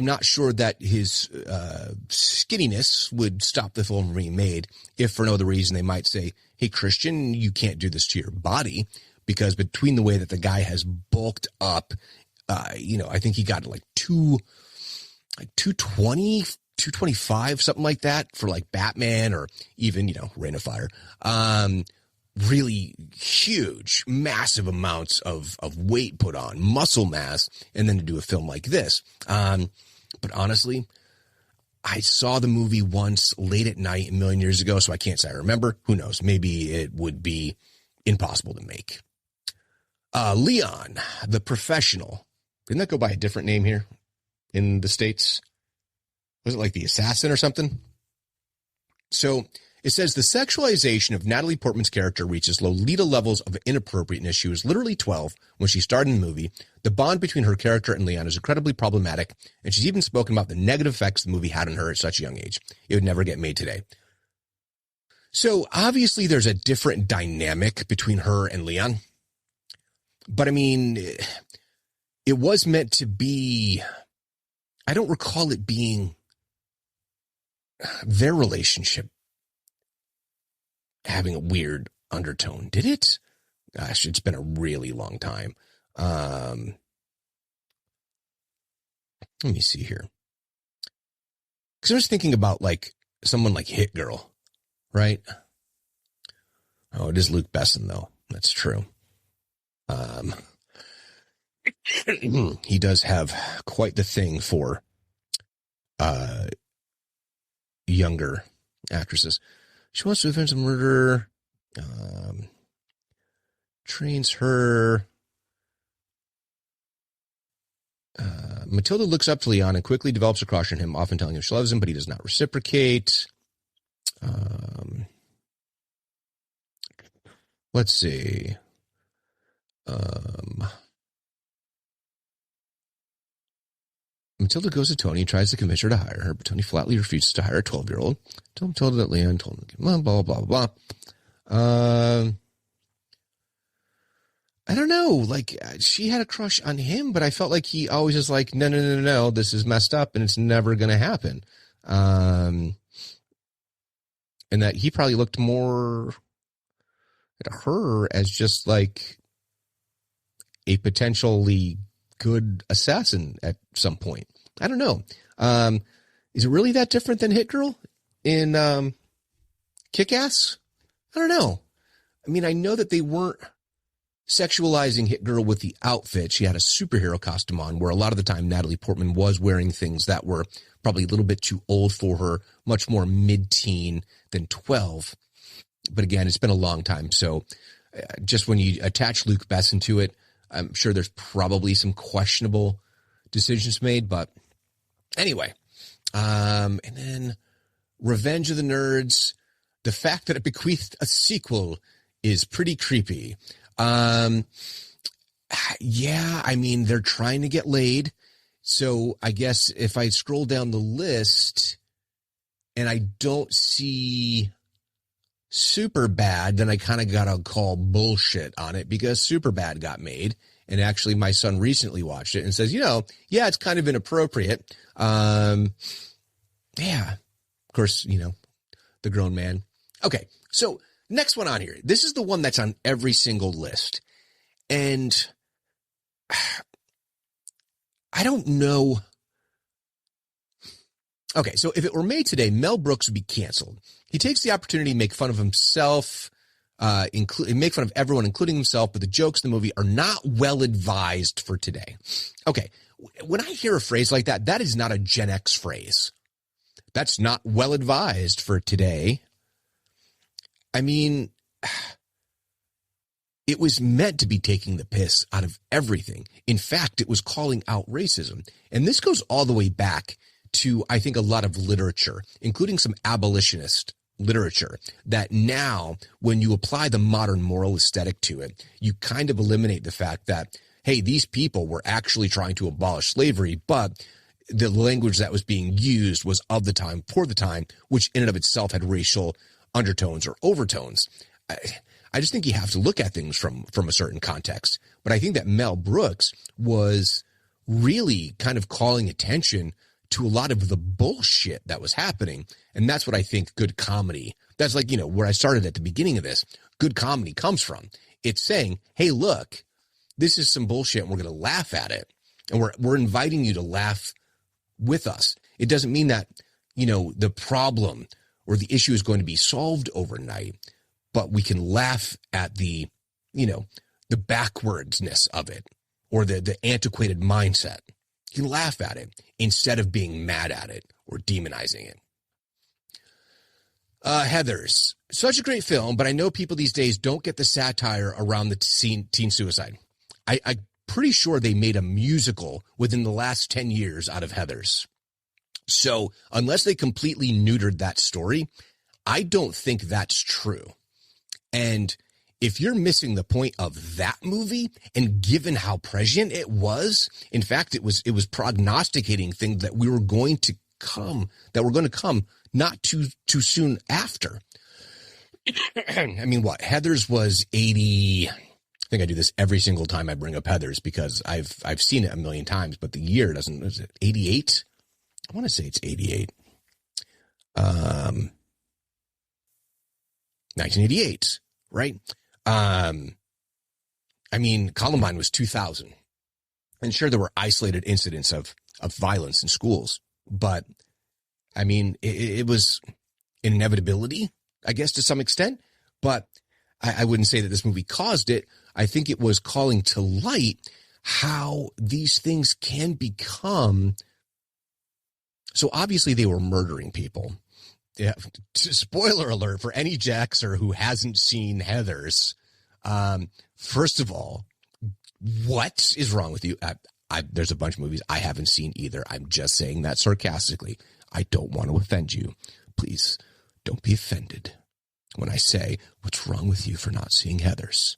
not sure that his skinniness would stop the film from being made. If for no other reason, they might say, hey, Christian, you can't do this to your body. Because between the way that the guy has bulked up, I think he got like 220, 225, something like that for like Batman, or even, Reign of Fire. Really huge, massive amounts of weight put on, muscle mass, and then to do a film like this. But honestly, I saw the movie once late at night a million years ago, so I can't say I remember. Who knows? Maybe it would be impossible to make. Leon, the Professional. Didn't that go by a different name here in the States? Was it like The Assassin or something? So it says the sexualization of Natalie Portman's character reaches Lolita levels of inappropriateness. She was literally 12 when she starred in the movie. The bond between her character and Leon is incredibly problematic, and she's even spoken about the negative effects the movie had on her at such a young age. It would never get made today. So obviously there's a different dynamic between her and Leon. But I mean, it was meant to be, I don't recall it being their relationship having a weird undertone. Did it? Gosh, it's been a really long time. Let me see here. Because I was thinking about like someone like Hit Girl, right? Oh, it is Luke Besson, though. That's true. He does have quite the thing for younger actresses. She wants to avenge a murder. Trains her. Matilda looks up to Leon and quickly develops a crush on him, often telling him she loves him, but he does not reciprocate. Let's see. Matilda goes to Tony and tries to convince her to hire her, but Tony flatly refuses to hire a 12-year-old. Tell Matilda that Leon told him, blah, blah, blah, blah. I don't know. Like, she had a crush on him, but I felt like he always is like, no, this is messed up and it's never going to happen. And that he probably looked more at her as just like a potentially good assassin at some point. I don't know. Is it really that different than Hit Girl in Kick-Ass? I don't know. I mean, I know that they weren't sexualizing Hit Girl with the outfit. She had a superhero costume on, where a lot of the time Natalie Portman was wearing things that were probably a little bit too old for her, much more mid-teen than 12. But again, it's been a long time. So just when you attach Luke Besson to it, I'm sure there's probably some questionable decisions made. But anyway, and then Revenge of the Nerds, the fact that it bequeathed a sequel is pretty creepy. Yeah, I mean, they're trying to get laid. So I guess if I scroll down the list and I don't see Superbad, then I kind of got to call bullshit on it, because Superbad got made. And actually my son recently watched it and says, yeah, it's kind of inappropriate. Yeah, of course, the grown man. Okay. So next one on here. This is the one that's on every single list. And I don't know. Okay, so if it were made today, Mel Brooks would be canceled. He takes the opportunity to make fun of himself, make fun of everyone, including himself, but the jokes in the movie are not well advised for today. Okay, when I hear a phrase like that, that is not a Gen X phrase. That's not well advised for today. I mean, it was meant to be taking the piss out of everything. In fact, it was calling out racism. And this goes all the way back to, I think, a lot of literature, including some abolitionist literature, that now when you apply the modern moral aesthetic to it, you kind of eliminate the fact that, hey, these people were actually trying to abolish slavery, but the language that was being used was of the time, for the time, which in and of itself had racial undertones or overtones. I just think you have to look at things from a certain context. But I think that Mel Brooks was really kind of calling attention to a lot of the bullshit that was happening. And that's what I think good comedy, that's like, where I started at the beginning of this, good comedy comes from. It's saying, hey, look, this is some bullshit and we're going to laugh at it. And we're inviting you to laugh with us. It doesn't mean that, the problem or the issue is going to be solved overnight, but we can laugh at the backwardsness of it, or the antiquated mindset. You can laugh at it instead of being mad at it or demonizing it. Heathers, such a great film, but I know people these days don't get the satire around the teen suicide. I'm pretty sure they made a musical within the last 10 years out of Heathers. So unless they completely neutered that story, I don't think that's true. And if you're missing the point of that movie, and given how prescient it was, in fact, it was prognosticating things that were going to come not too soon after. I mean, what? Heathers was 80. I think I do this every single time I bring up Heathers because I've seen it a million times, but the year doesn't. Is it 88? I want to say it's 88. 1988, right? I mean, Columbine was 2000. And sure, there were isolated incidents of violence in schools, but I mean, it was an inevitability, I guess, to some extent, but I wouldn't say that this movie caused it. I think it was calling to light how these things can become. So obviously they were murdering people. Yeah. Spoiler alert for any Jaxer who hasn't seen Heathers. First of all, what is wrong with you? There's a bunch of movies I haven't seen either. I'm just saying that sarcastically. I don't want to offend you. Please don't be offended when I say, what's wrong with you for not seeing Heathers?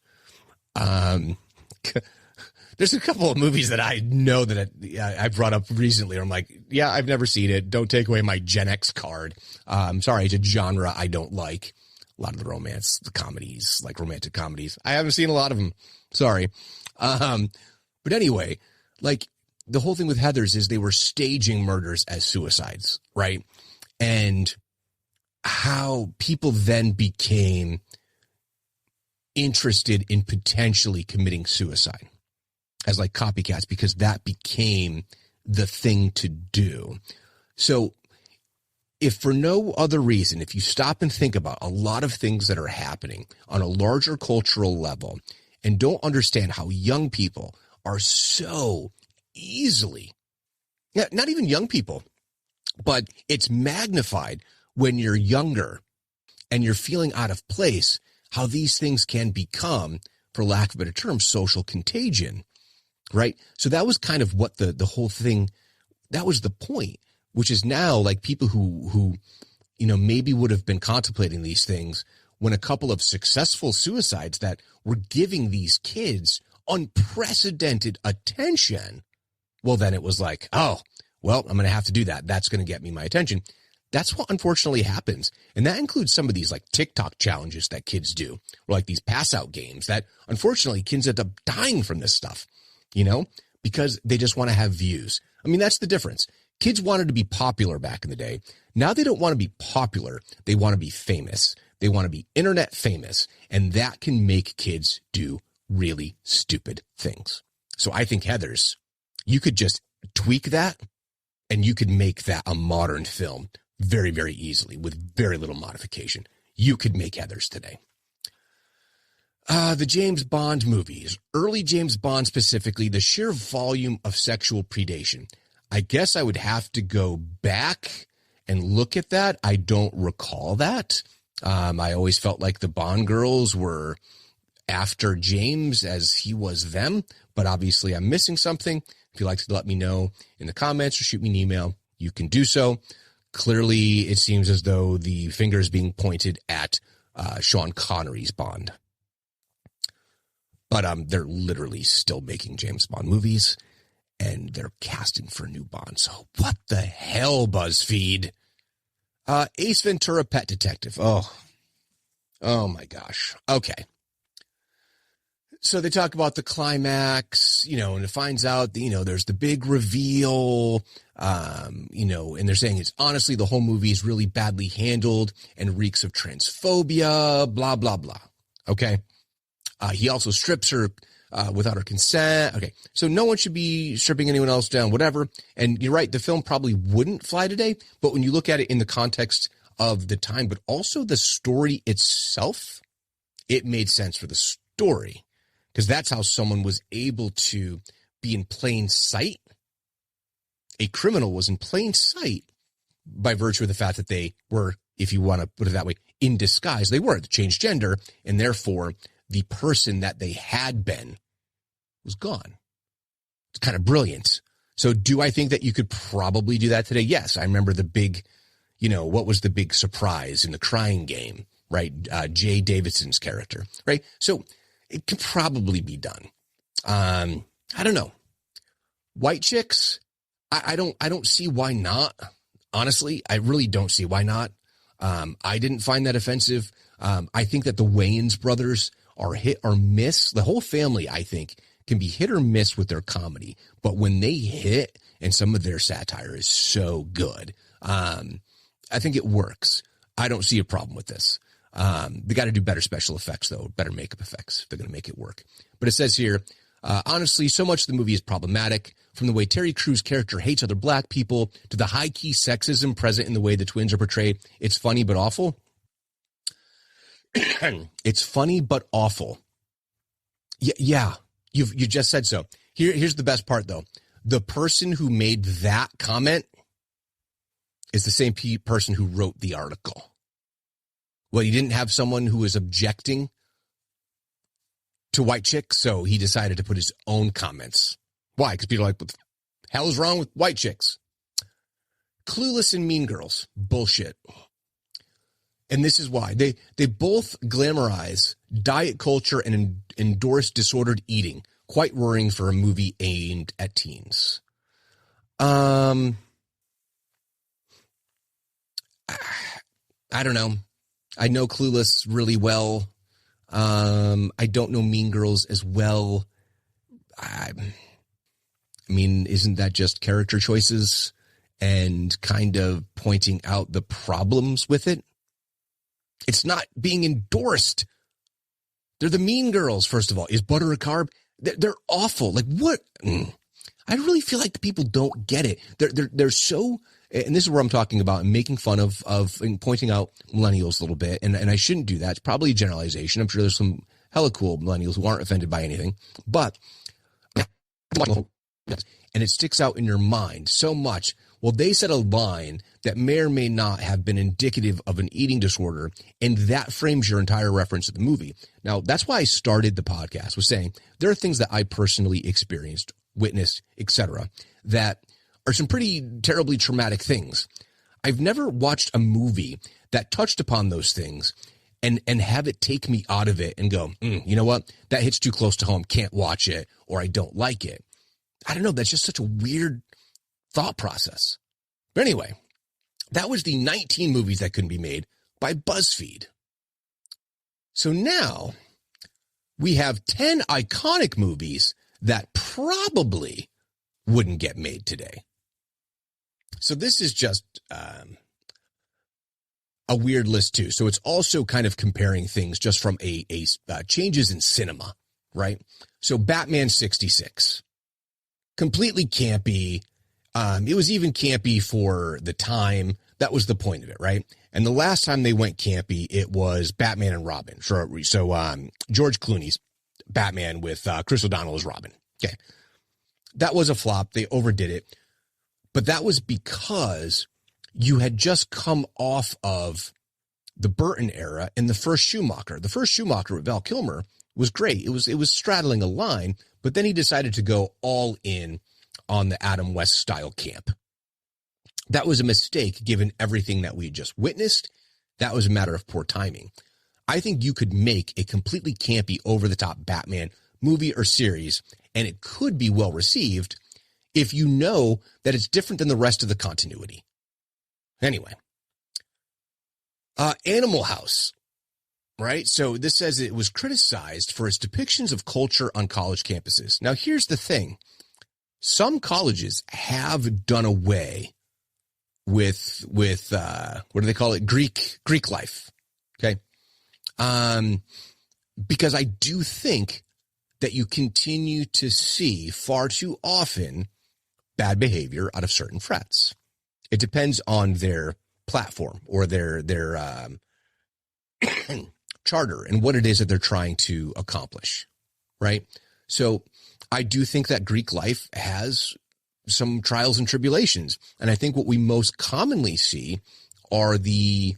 There's a couple of movies that I know that I brought up recently. I'm like, yeah, I've never seen it. Don't take away my Gen X card. Sorry, it's a genre I don't like. A lot of the romance, the comedies, like romantic comedies. I haven't seen a lot of them. Sorry. But anyway, like the whole thing with Heathers is they were staging murders as suicides, right? And how people then became interested in potentially committing suicide as like copycats, because that became the thing to do. So if for no other reason, if you stop and think about a lot of things that are happening on a larger cultural level and don't understand how young people are so easily, not even young people, but it's magnified when you're younger and you're feeling out of place, how these things can become, for lack of a better term, social contagion, right? So that was kind of what the whole thing, that was the point, which is now like people who, you know, maybe would have been contemplating these things when a couple of successful suicides that were giving these kids unprecedented attention. Well, then it was like, oh, well, I'm going to have to do that. That's going to get me my attention. That's what unfortunately happens. And that includes some of these like TikTok challenges that kids do, or like these pass out games that unfortunately kids end up dying from this stuff, you know, because they just want to have views. I mean, that's the difference. Kids wanted to be popular back in the day. Now they don't want to be popular. They want to be famous. They want to be internet famous. And that can make kids do really stupid things. So I think Heathers, you could just tweak that and you could make that a modern film very, very easily with very little modification. You could make Heathers today. The James Bond movies, early James Bond specifically, the sheer volume of sexual predation. I guess I would have to go back and look at that. I don't recall that. I always felt like the Bond girls were after James as he was them, but obviously I'm missing something. If you'd like to let me know in the comments or shoot me an email, you can do so. Clearly, it seems as though the finger is being pointed at Sean Connery's Bond. But they're literally still making James Bond movies, and they're casting for a new Bond. So what the hell, BuzzFeed? Ace Ventura Pet Detective. Oh my gosh. Okay. So they talk about the climax, you know, and it finds out, you know, there's the big reveal, you know, and they're saying it's honestly, the whole movie is really badly handled and reeks of transphobia, blah, blah, blah. Okay. He also strips her without her consent. Okay. So no one should be stripping anyone else down, whatever. And you're right. The film probably wouldn't fly today, but when you look at it in the context of the time, but also the story itself, it made sense for the story. Because that's how someone was able to be in plain sight. A criminal was in plain sight by virtue of the fact that they were, if you want to put it that way, in disguise. They were. They changed gender, and therefore the person that they had been was gone. It's kind of brilliant. So do I think that you could probably do that today? Yes. I remember the big, what was the big surprise in The Crying Game, right? Jay Davidson's character, right? So it could probably be done. I don't know. White chicks, I don't see why not. Honestly, I really don't see why not. I didn't find that offensive. I think that the Wayans brothers are hit or miss. The whole family, I think, can be hit or miss with their comedy. But when they hit, and some of their satire is so good, I think it works. I don't see a problem with this. They got to do better special effects, though, better makeup effects if they're going to make it work. But it says here, honestly, so much of the movie is problematic, from the way Terry Crews' character hates other black people to the high-key sexism present in the way the twins are portrayed. It's funny but awful. It's funny but awful. Yeah, you just said so. Here's the best part, though. The person who made that comment is the same person who wrote the article. Well, he didn't have someone who was objecting to white chicks, so he decided to put his own comments. Why? Because people are like, what the hell is wrong with white chicks? Clueless and Mean Girls. Bullshit. And this is why. They both glamorize diet culture and endorse disordered eating. Quite worrying for a movie aimed at teens. I don't know. I know Clueless really well. I don't know Mean Girls as well. I mean, isn't that just character choices and kind of pointing out the problems with it? It's not being endorsed. They're the Mean Girls, first of all. Is butter a carb? They're awful. Like, what? I really feel like the people don't get it. They're so, and this is where I'm talking about, making fun of and pointing out millennials a little bit. And I shouldn't do that. It's probably a generalization. I'm sure there's some hella cool millennials who aren't offended by anything, but, and it sticks out in your mind so much. Well, they said a line that may or may not have been indicative of an eating disorder, and that frames your entire reference to the movie. Now, that's why I started the podcast, was saying there are things that I personally experienced, witnessed, etc., that are some pretty terribly traumatic things. I've never watched a movie that touched upon those things and have it take me out of it and go, you know what? That hits too close to home. Can't watch it, or I don't like it. I don't know. That's just such a weird thought process. But anyway, that was the 19 movies that couldn't be made by BuzzFeed. So now we have 10 iconic movies that probably wouldn't get made today. So this is just a weird list too. So it's also kind of comparing things just from a changes in cinema, right? So Batman 66, completely campy. It was even campy for the time. That was the point of it, right? And the last time they went campy, it was Batman and Robin. So George Clooney's Batman with Chris O'Donnell as Robin. Okay. That was a flop. They overdid it. But that was because you had just come off of the Burton era and the first Schumacher. The first Schumacher with Val Kilmer was great. It was straddling a line, but then he decided to go all in on the Adam West style camp. That was a mistake given everything that we just witnessed. That was a matter of poor timing. I think you could make a completely campy, over-the-top Batman movie or series, and it could be well received if you know that it's different than the rest of the continuity. Anyway, Animal House, right? So this says it was criticized for its depictions of culture on college campuses. Now, here's the thing. Some colleges have done away with what do they call it? Greek life. Okay. Because I do think that you continue to see far too often bad behavior out of certain frats. It depends on their platform or their charter and what it is that they're trying to accomplish. Right. So I do think that Greek life has some trials and tribulations. And I think what we most commonly see are the,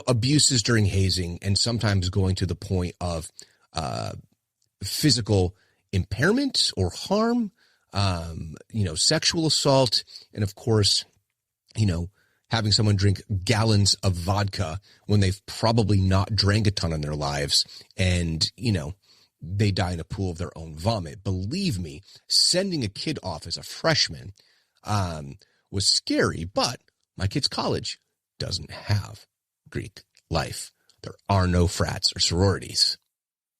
abuses during hazing and sometimes going to the point of physical impairment or harm, sexual assault. And of course, having someone drink gallons of vodka when they've probably not drank a ton in their lives and, they die in a pool of their own vomit. Believe me, sending a kid off as a freshman was scary, but my kid's college doesn't have Greek life. There are no frats or sororities.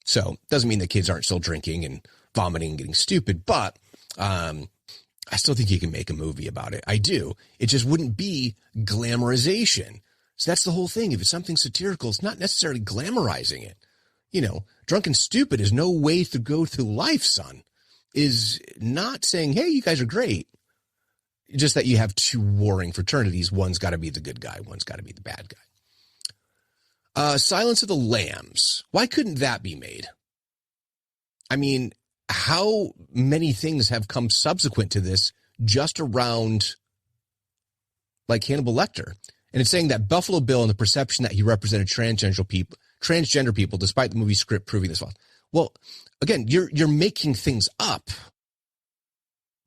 So it doesn't mean that kids aren't still drinking and vomiting and getting stupid, but I still think you can make a movie about it. I do. It just wouldn't be glamorization. So that's the whole thing. If it's something satirical, it's not necessarily glamorizing it. Drunk and stupid is no way to go through life, son. Is not saying, hey, you guys are great. Just that you have two warring fraternities. One's got to be the good guy. One's got to be the bad guy. Silence of the Lambs. Why couldn't that be made? I mean, how many things have come subsequent to this just around like Hannibal Lecter? And it's saying that Buffalo Bill and the perception that he represented transgender people, despite the movie script proving this false. Well, again, you're making things up,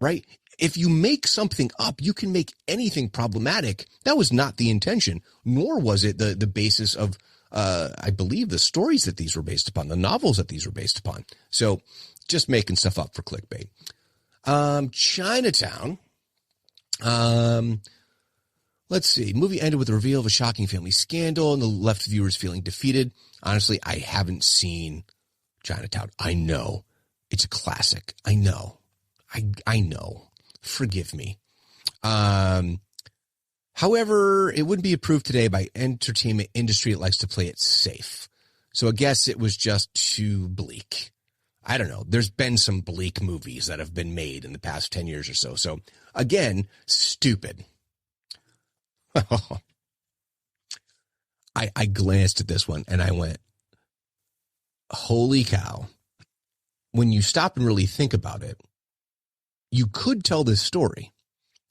right? If you make something up, you can make anything problematic. That was not the intention, nor was it the basis of, I believe, the stories that these were based upon, the novels that these were based upon. So just making stuff up for clickbait. Chinatown. Let's see. Movie ended with the reveal of a shocking family scandal and the left viewers feeling defeated. Honestly, I haven't seen Chinatown. I know. It's a classic. I know. I know. Forgive me. However, it wouldn't be approved today by entertainment industry. It likes to play it safe. So I guess it was just too bleak. I don't know. There's been some bleak movies that have been made in the past 10 years or so. So again, stupid. I glanced at this one and I went, holy cow. When you stop and really think about it, you could tell this story,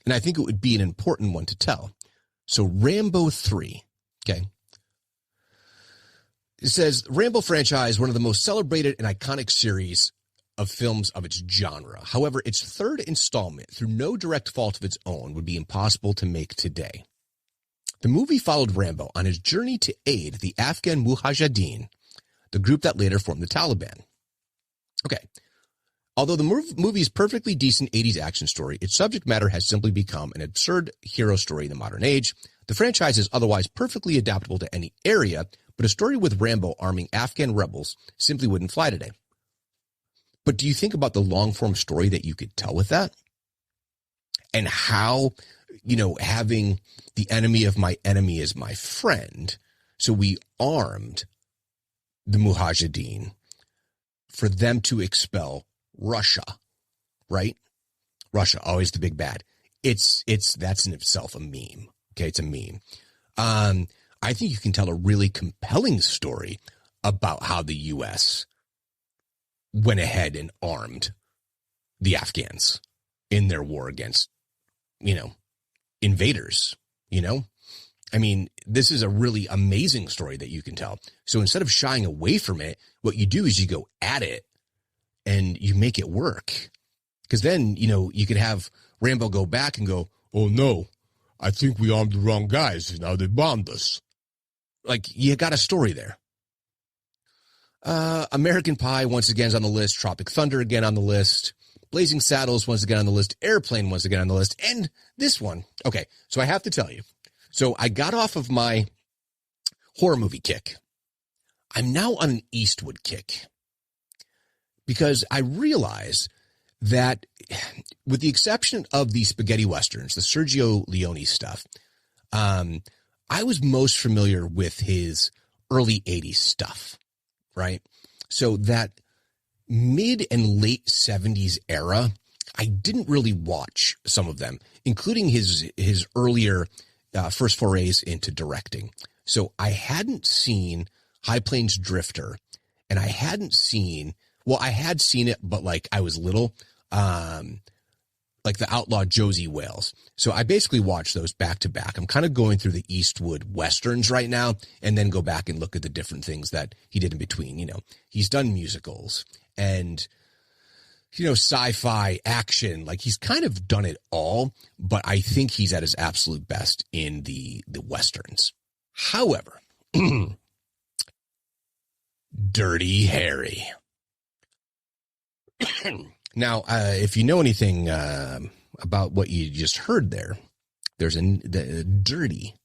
and I think it would be an important one to tell. So Rambo 3, okay? It says, Rambo franchise, one of the most celebrated and iconic series of films of its genre. However, its third installment, through no direct fault of its own, would be impossible to make today. The movie followed Rambo on his journey to aid the Afghan Mujahideen, the group that later formed the Taliban. Okay. Although the movie's perfectly decent 80s action story, its subject matter has simply become an absurd hero story in the modern age. The franchise is otherwise perfectly adaptable to any area, but a story with Rambo arming Afghan rebels simply wouldn't fly today. But do you think about the long-form story that you could tell with that? And how, having the enemy of my enemy is my friend. So we armed the Mujahideen for them to expel Russia, right? Russia, always the big bad. That's in itself a meme. Okay, it's a meme. I think you can tell a really compelling story about how the U.S. went ahead and armed the Afghans in their war against, invaders, I mean, this is a really amazing story that you can tell. So instead of shying away from it, what you do is you go at it and you make it work. Because then, you could have Rambo go back and go, oh no, I think we armed the wrong guys. Now they bombed us. Like, you got a story there. American Pie once again is on the list. Tropic Thunder again on the list. Blazing Saddles once again on the list. Airplane once again on the list. And this one. Okay, so I have to tell you. So I got off of my horror movie kick. I'm now on an Eastwood kick. Because I realize that with the exception of the spaghetti westerns, the Sergio Leone stuff, I was most familiar with his early 80s stuff, right? So that mid and late 70s era, I didn't really watch some of them, including his earlier first forays into directing. So I hadn't seen High Plains Drifter, and I hadn't seen, well, I had seen it, but like I was little, like the Outlaw Josie Wales. So I basically watched those back to back. I'm kind of going through the Eastwood Westerns right now, and then go back and look at the different things that he did in between. He's done musicals, and sci-fi, action. Like, he's kind of done it all, but I think he's at his absolute best in the Westerns. However, Dirty Harry. Now, if you know anything about what you just heard there, the dirty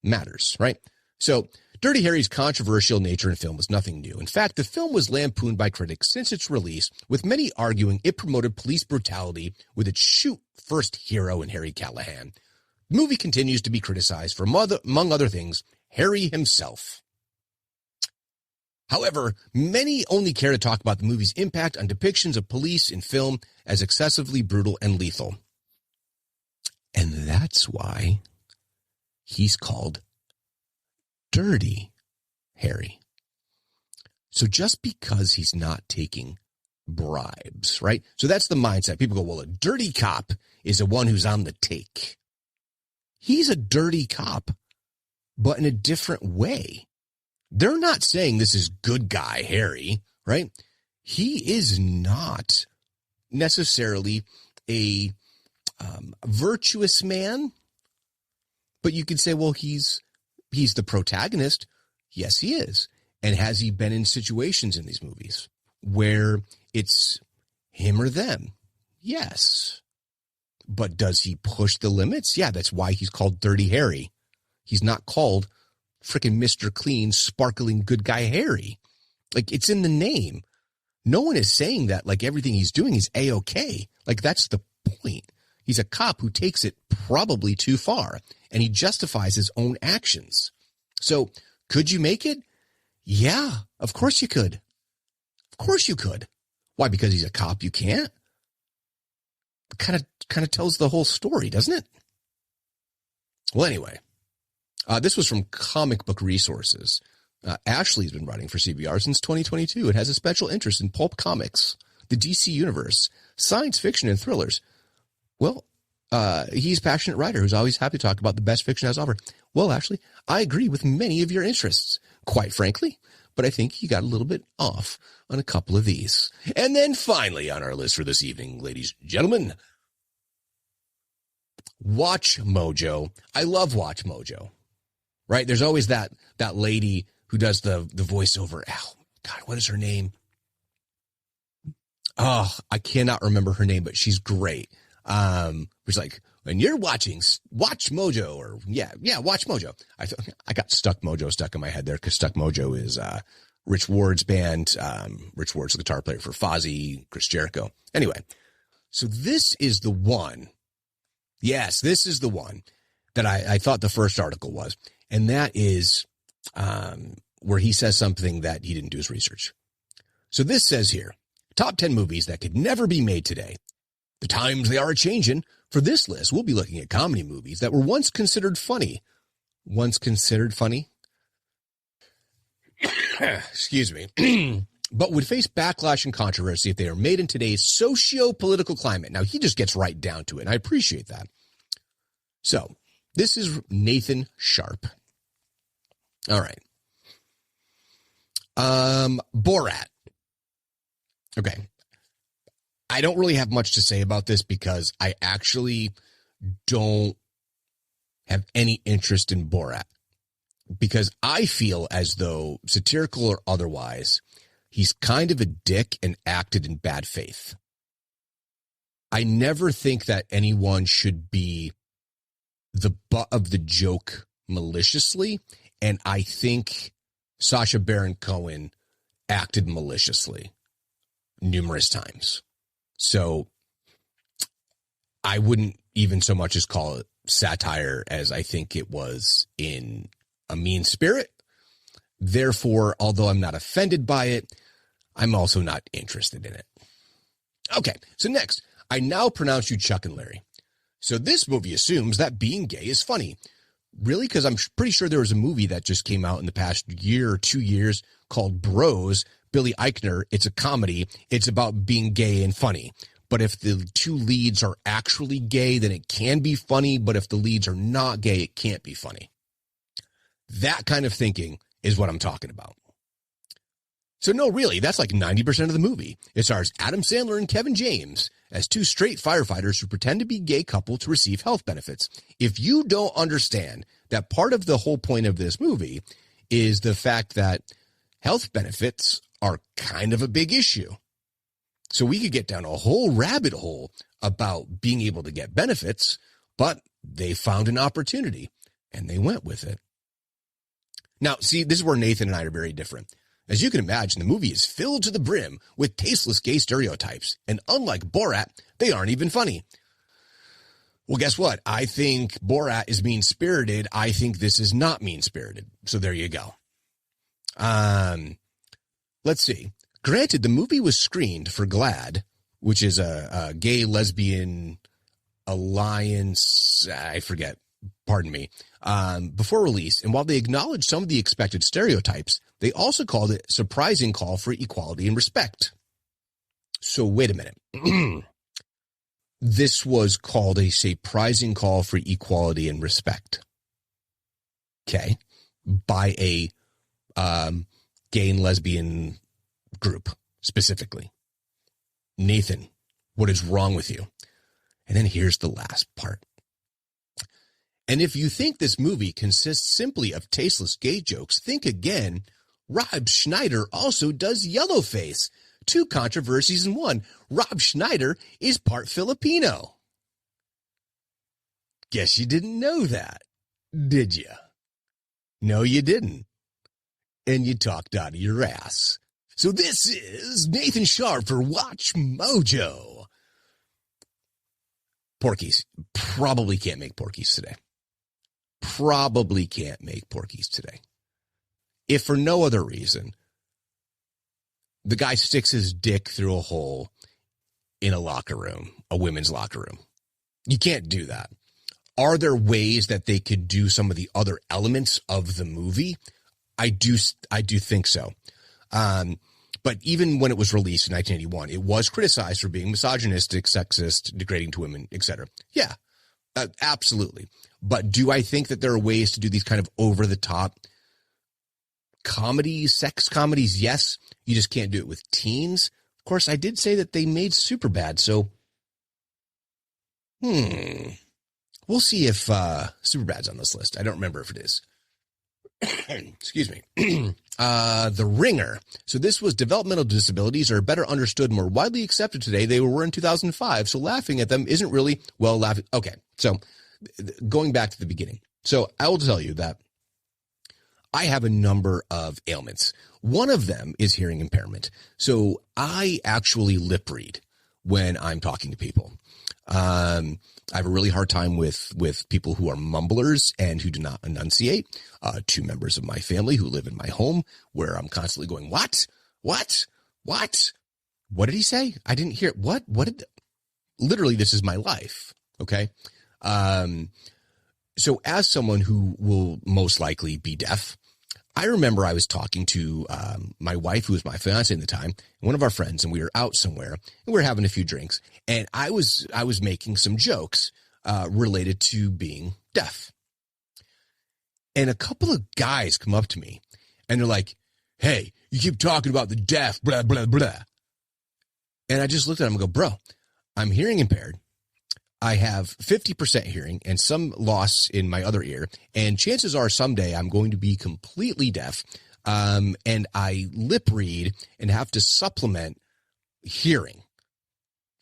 matters, right? So Dirty Harry's controversial nature in film was nothing new. In fact, the film was lampooned by critics since its release, with many arguing it promoted police brutality with its shoot-first hero in Harry Callahan. The movie continues to be criticized for, among other things, Harry himself. However, many only care to talk about the movie's impact on depictions of police in film as excessively brutal and lethal. And that's why he's called Dirty Harry. So just because he's not taking bribes, right? So that's the mindset. People go, well, a dirty cop is the one who's on the take. He's a dirty cop, but in a different way. They're not saying this is good guy Harry, right? He is not necessarily a virtuous man, but you could say, well, he's the protagonist. Yes, he is. And has he been in situations in these movies where it's him or them? Yes. But does he push the limits? Yeah, that's why he's called Dirty Harry. He's not called freaking Mr. Clean, sparkling good guy Harry. Like, it's in the name. No one is saying that like everything he's doing is A-okay. Like, that's the point. He's a cop who takes it probably too far, and he justifies his own actions. So could you make it? Yeah, of course you could. Of course you could. Why? Because he's a cop, you can't? Kind of tells the whole story, doesn't it? Well, anyway, this was from Comic Book Resources. Ashley's been writing for CBR since 2022 and has a special interest in pulp comics, the DC universe, science fiction, and thrillers. Well, he's a passionate writer who's always happy to talk about the best fiction has to offer. Well, Ashley, I agree with many of your interests, quite frankly, but I think you got a little bit off on a couple of these. And then finally on our list for this evening, ladies and gentlemen, Watch Mojo. I love Watch Mojo, right? There's always that lady who does the voiceover. Oh, God, what is her name? Oh, I cannot remember her name, but she's great. It's like, when you're watching Watch Mojo, or Watch Mojo. I got Mojo stuck in my head there, because Stuck Mojo is Rich Ward's band. Rich Ward's the guitar player for Fozzy, Chris Jericho. Anyway, so this is the one. Yes, this is the one that I thought the first article was, and that is where he says something that he didn't do his research. So this says here, top 10 movies that could never be made today. The times they are changing. For this list, we'll be looking at comedy movies that were once considered funny. Once considered funny? Excuse me. But would face backlash and controversy if they are made in today's socio-political climate. Now, he just gets right down to it, and I appreciate that. So, this is Nathan Sharp. All right. Borat. Okay. I don't really have much to say about this because I actually don't have any interest in Borat, because I feel as though, satirical or otherwise, he's kind of a dick and acted in bad faith. I never think that anyone should be the butt of the joke maliciously, and I think Sacha Baron Cohen acted maliciously numerous times. So I wouldn't even so much as call it satire as I think it was in a mean spirit. Therefore, although I'm not offended by it, I'm also not interested in it. Okay, so next, I now pronounce you Chuck and Larry. So this movie assumes that being gay is funny. Really? Because I'm pretty sure there was a movie that just came out in the past year or 2 years called Bros, Billy Eichner. It's a comedy. It's about being gay and funny. But if the two leads are actually gay, then it can be funny. But if the leads are not gay, it can't be funny. That kind of thinking is what I'm talking about. So no, really, that's like 90% of the movie. It stars Adam Sandler and Kevin James as two straight firefighters who pretend to be a gay couple to receive health benefits. If you don't understand that part of the whole point of this movie is the fact that health benefits are kind of a big issue. So we could get down a whole rabbit hole about being able to get benefits, but they found an opportunity and they went with it. Now, see, this is where Nathan and I are very different. As you can imagine, the movie is filled to the brim with tasteless gay stereotypes, and unlike Borat, they aren't even funny. Well, guess what? I think Borat is mean-spirited. I think this is not mean-spirited. So there you go. Let's see. Granted, the movie was screened for GLAAD, which is a gay lesbian alliance. I forget. Pardon me. Before release, and while they acknowledged some of the expected stereotypes, they also called it a surprising call for equality and respect. So wait a minute. This was called a surprising call for equality and respect. Okay. By a gay and lesbian group specifically. Nathan, what is wrong with you? And then here's the last part. And if you think this movie consists simply of tasteless gay jokes, think again. Rob Schneider also does Yellowface. Two controversies in one. Rob Schneider is part Filipino. Guess you didn't know that, did you? No, you didn't. And you talked out of your ass. So this is Nathan Sharp for Watch Mojo. Porky's. Probably can't make Porky's today. Probably can't make Porky's today. If for no other reason, the guy sticks his dick through a hole in a locker room, a women's locker room. You can't do that. Are there ways that they could do some of the other elements of the movie? I do think so. But even when it was released in 1981, it was criticized for being misogynistic, sexist, degrading to women, etc. Yeah, absolutely. But do I think that there are ways to do these kind of over-the-top comedies, sex comedies? Yes. You just can't do it with teens. Of course, I did say that they made Superbad, so we'll see if Superbad's on this list. I don't remember if it is. Excuse me. The Ringer. So this was developmental disabilities are better understood, more widely accepted today. They were in 2005. So laughing at them isn't really, well, laughing. Okay. So going back to the beginning. So I will tell you that I have a number of ailments. One of them is hearing impairment. So I actually lip read when I'm talking to people. I have a really hard time with people who are mumblers and who do not enunciate. Two members of my family who live in my home where I'm constantly going, what? What did he say? I didn't hear. Literally, this is my life. Okay. So as someone who will most likely be deaf, I remember I was talking to my wife, who was my fiance at the time, and one of our friends, and we were out somewhere, and we were having a few drinks, and I was making some jokes related to being deaf. And a couple of guys come up to me, and they're like, hey, you keep talking about the deaf, blah, blah, blah. And I just looked at them and go, bro, I'm hearing impaired. I have 50% hearing and some loss in my other ear. And chances are someday I'm going to be completely deaf. And I lip read and have to supplement hearing,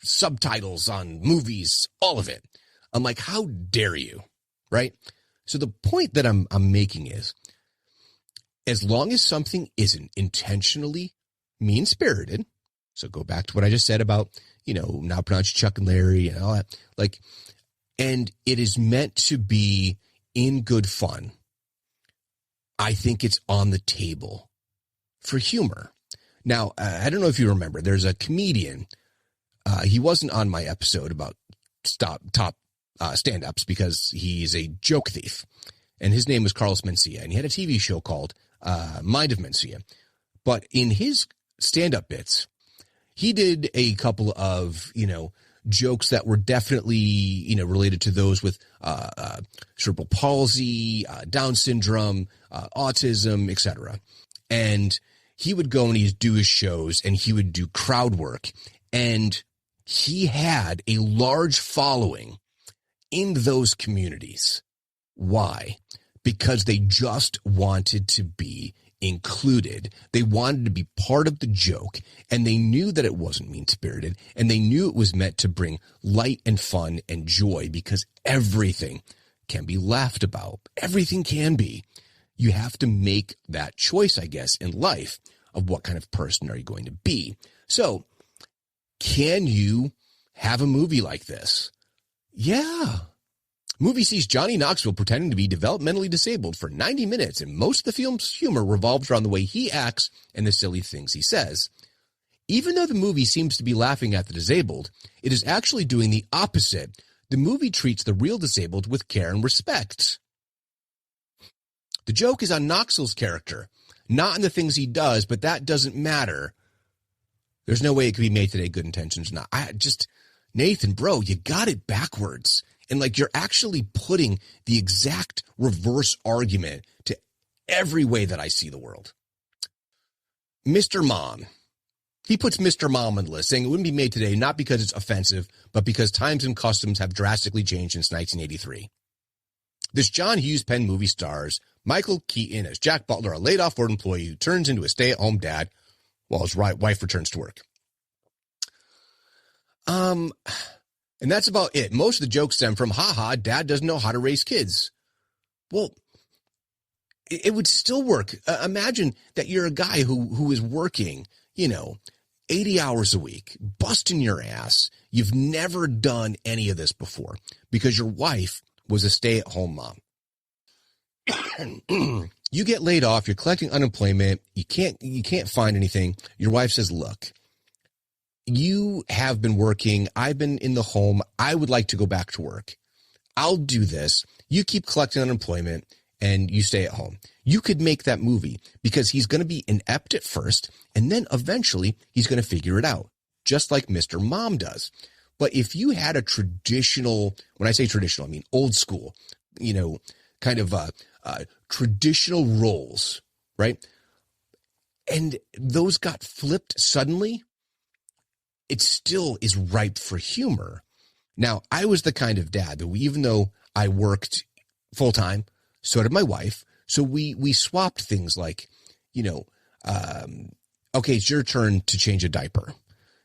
subtitles on movies, all of it. I'm like, how dare you? Right. So the point that I'm making is, as long as something isn't intentionally mean-spirited, so go back to what I just said about, not pronouncing Chuck and Larry and all that, and it is meant to be in good fun, I think it's on the table for humor. Now, I don't know if you remember, there's a comedian. He wasn't on my episode about top stand-ups because he's a joke thief. And his name was Carlos Mencia. And he had a TV show called Mind of Mencia. But in his stand-up bits, he did a couple of, jokes that were definitely, related to those with cerebral palsy, Down syndrome, autism, etc. And he would go and he'd do his shows and he would do crowd work. And he had a large following in those communities. Why? Because they just wanted to be included. They wanted to be part of the joke, and they knew that it wasn't mean-spirited, and they knew it was meant to bring light and fun and joy, because everything can be laughed about. Everything can be. You have to make that choice, I guess, in life of what kind of person are you going to be. So, can you have a movie like this? Yeah. Movie sees Johnny Knoxville pretending to be developmentally disabled for 90 minutes, and most of the film's humor revolves around the way he acts and the silly things he says. Even though the movie seems to be laughing at the disabled, it is actually doing the opposite. The movie treats the real disabled with care and respect. The joke is on Knoxville's character, not in the things he does, but that doesn't matter. There's no way it could be made today, good intentions or not. Nathan, bro, you got it backwards. And like, you're actually putting the exact reverse argument to every way that I see the world. Mr. Mom. He puts Mr. Mom on the list, saying it wouldn't be made today, not because it's offensive, but because times and customs have drastically changed since 1983. This John Hughes pen movie stars Michael Keaton as Jack Butler, a laid-off Ford employee who turns into a stay-at-home dad while his wife returns to work. And that's about it. Most of the jokes stem from, haha, dad doesn't know how to raise kids. Well, it would still work. Imagine that you're a guy who is working, 80 hours a week, busting your ass. You've never done any of this before because your wife was a stay-at-home mom. You get laid off. You're collecting unemployment. You can't find anything. Your wife says, look, you have been working. I've been in the home. I would like to go back to work. I'll do this. You keep collecting unemployment and you stay at home. You could make that movie because he's going to be inept at first, and then eventually he's going to figure it out, just like Mr. Mom does. But if you had a traditional, when I say traditional, I mean old school, kind of traditional roles, right? And those got flipped suddenly, it still is ripe for humor. Now, I was the kind of dad that even though I worked full time, so did my wife. So we swapped things like, okay, it's your turn to change a diaper,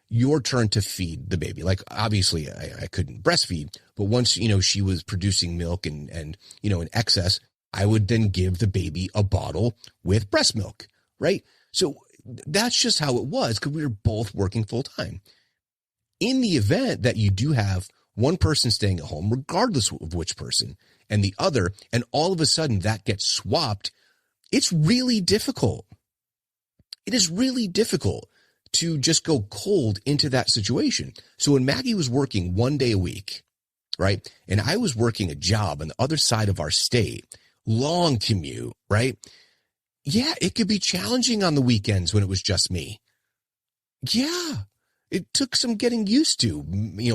your turn to feed the baby. Like, obviously I couldn't breastfeed, but once, she was producing milk and in excess, I would then give the baby a bottle with breast milk, right? So that's just how it was because we were both working full time. In the event that you do have one person staying at home, regardless of which person, and the other, and all of a sudden that gets swapped, it's really difficult. It is really difficult to just go cold into that situation. So when Maggie was working 1 day a week, right, and I was working a job on the other side of our state, long commute, right? Yeah, it could be challenging on the weekends when it was just me. Yeah, it took some getting used to,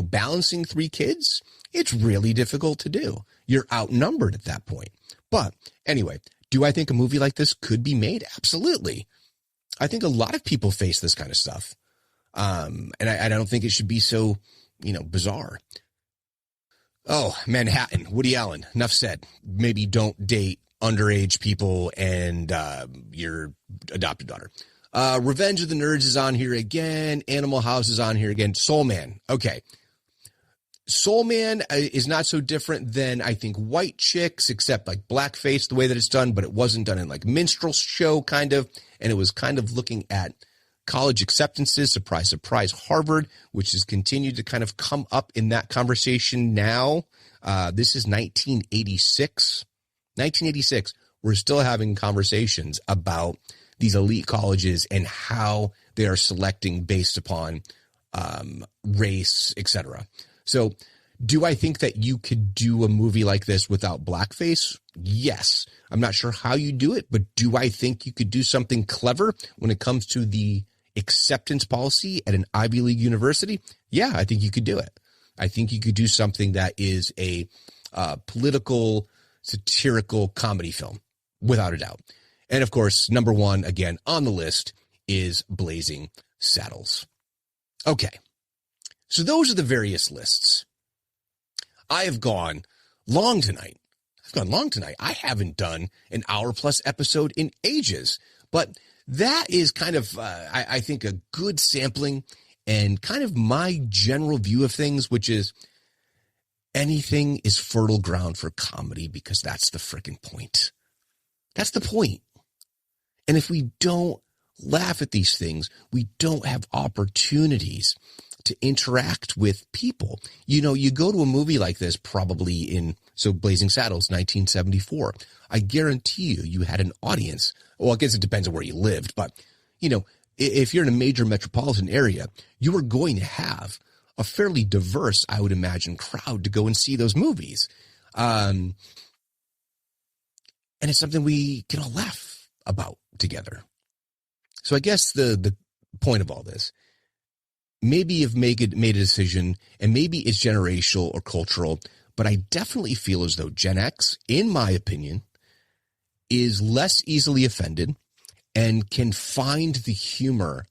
balancing 3 kids. It's really difficult to do. You're outnumbered at that point. But anyway, do I think a movie like this could be made? Absolutely. I think a lot of people face this kind of stuff. And I don't think it should be so, bizarre. Oh, Manhattan, Woody Allen, enough said. Maybe don't date underage people and your adopted daughter. Revenge of the Nerds is on here again. Animal House is on here again. Soul Man. Okay. Soul Man is not so different than, I think, White Chicks, except like blackface, the way that it's done, but it wasn't done in like minstrel show kind of. And it was kind of looking at college acceptances, surprise, surprise, Harvard, which has continued to kind of come up in that conversation now. This is 1986. 1986. We're still having conversations about these elite colleges and how they are selecting based upon race, etc. So do I think that you could do a movie like this without blackface? Yes. I'm not sure how you do it, but do I think you could do something clever when it comes to the acceptance policy at an Ivy League university? Yeah, I think you could do it. I think you could do something that is a political, satirical comedy film, without a doubt. And of course, number one, again, on the list is Blazing Saddles. Okay, so those are the various lists. I have gone long tonight. I haven't done an hour-plus episode in ages, but that is kind of, I think, a good sampling and kind of my general view of things, which is anything is fertile ground for comedy because that's the freaking point. That's the point. And if we don't laugh at these things, we don't have opportunities to interact with people. You know, you go to a movie like this, probably Blazing Saddles, 1974. I guarantee you had an audience. Well, I guess it depends on where you lived, but, you know, if you're in a major metropolitan area, you are going to have a fairly diverse, I would imagine, crowd to go and see those movies. And it's something we can all laugh about together. So I guess the point of all this, maybe you've made a decision, and maybe it's generational or cultural, but I definitely feel as though Gen X, in my opinion, is less easily offended and can find the humor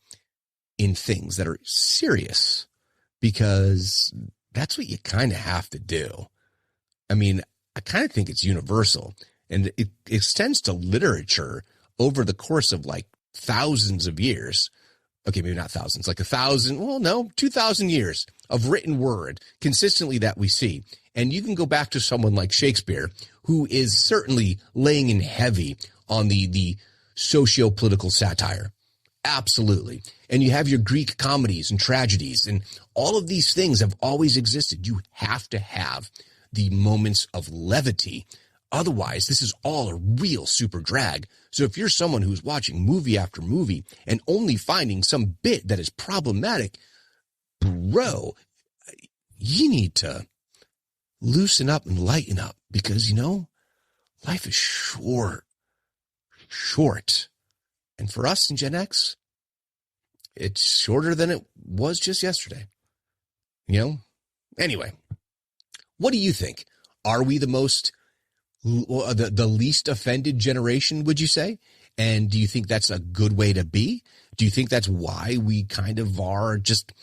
in things that are serious, because that's what you kind of have to do. I mean, I kind of think it's universal, and it extends to literature over the course of like thousands of years. Okay, maybe not thousands, like 2,000 years of written word consistently that we see. And you can go back to someone like Shakespeare, who is certainly laying in heavy on the socio-political satire. Absolutely. And you have your Greek comedies and tragedies, and all of these things have always existed. You have to have the moments of levity. Otherwise, this is all a real super drag. So if you're someone who's watching movie after movie and only finding some bit that is problematic, bro, you need to loosen up and lighten up, because, you know, life is short. And for us in Gen X, it's shorter than it was just yesterday. You know? Anyway, what do you think? Are we the least offended generation, would you say? And do you think that's a good way to be? Do you think that's why we kind of are just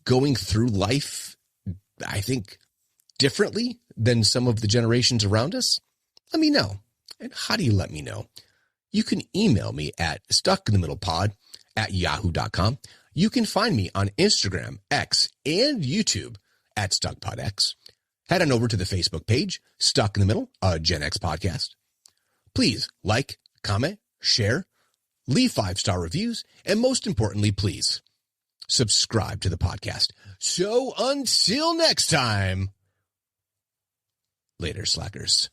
going through life, I think, differently than some of the generations around us? Let me know. And how do you let me know? You can email me at stuckinthe.middlepod@yahoo.com. You can find me on Instagram, X, and YouTube at StuckPodX. Head on over to the Facebook page, Stuck in the Middle, a Gen X podcast. Please like, comment, share, leave 5-star reviews, and most importantly, please subscribe to the podcast. So until next time, later, slackers.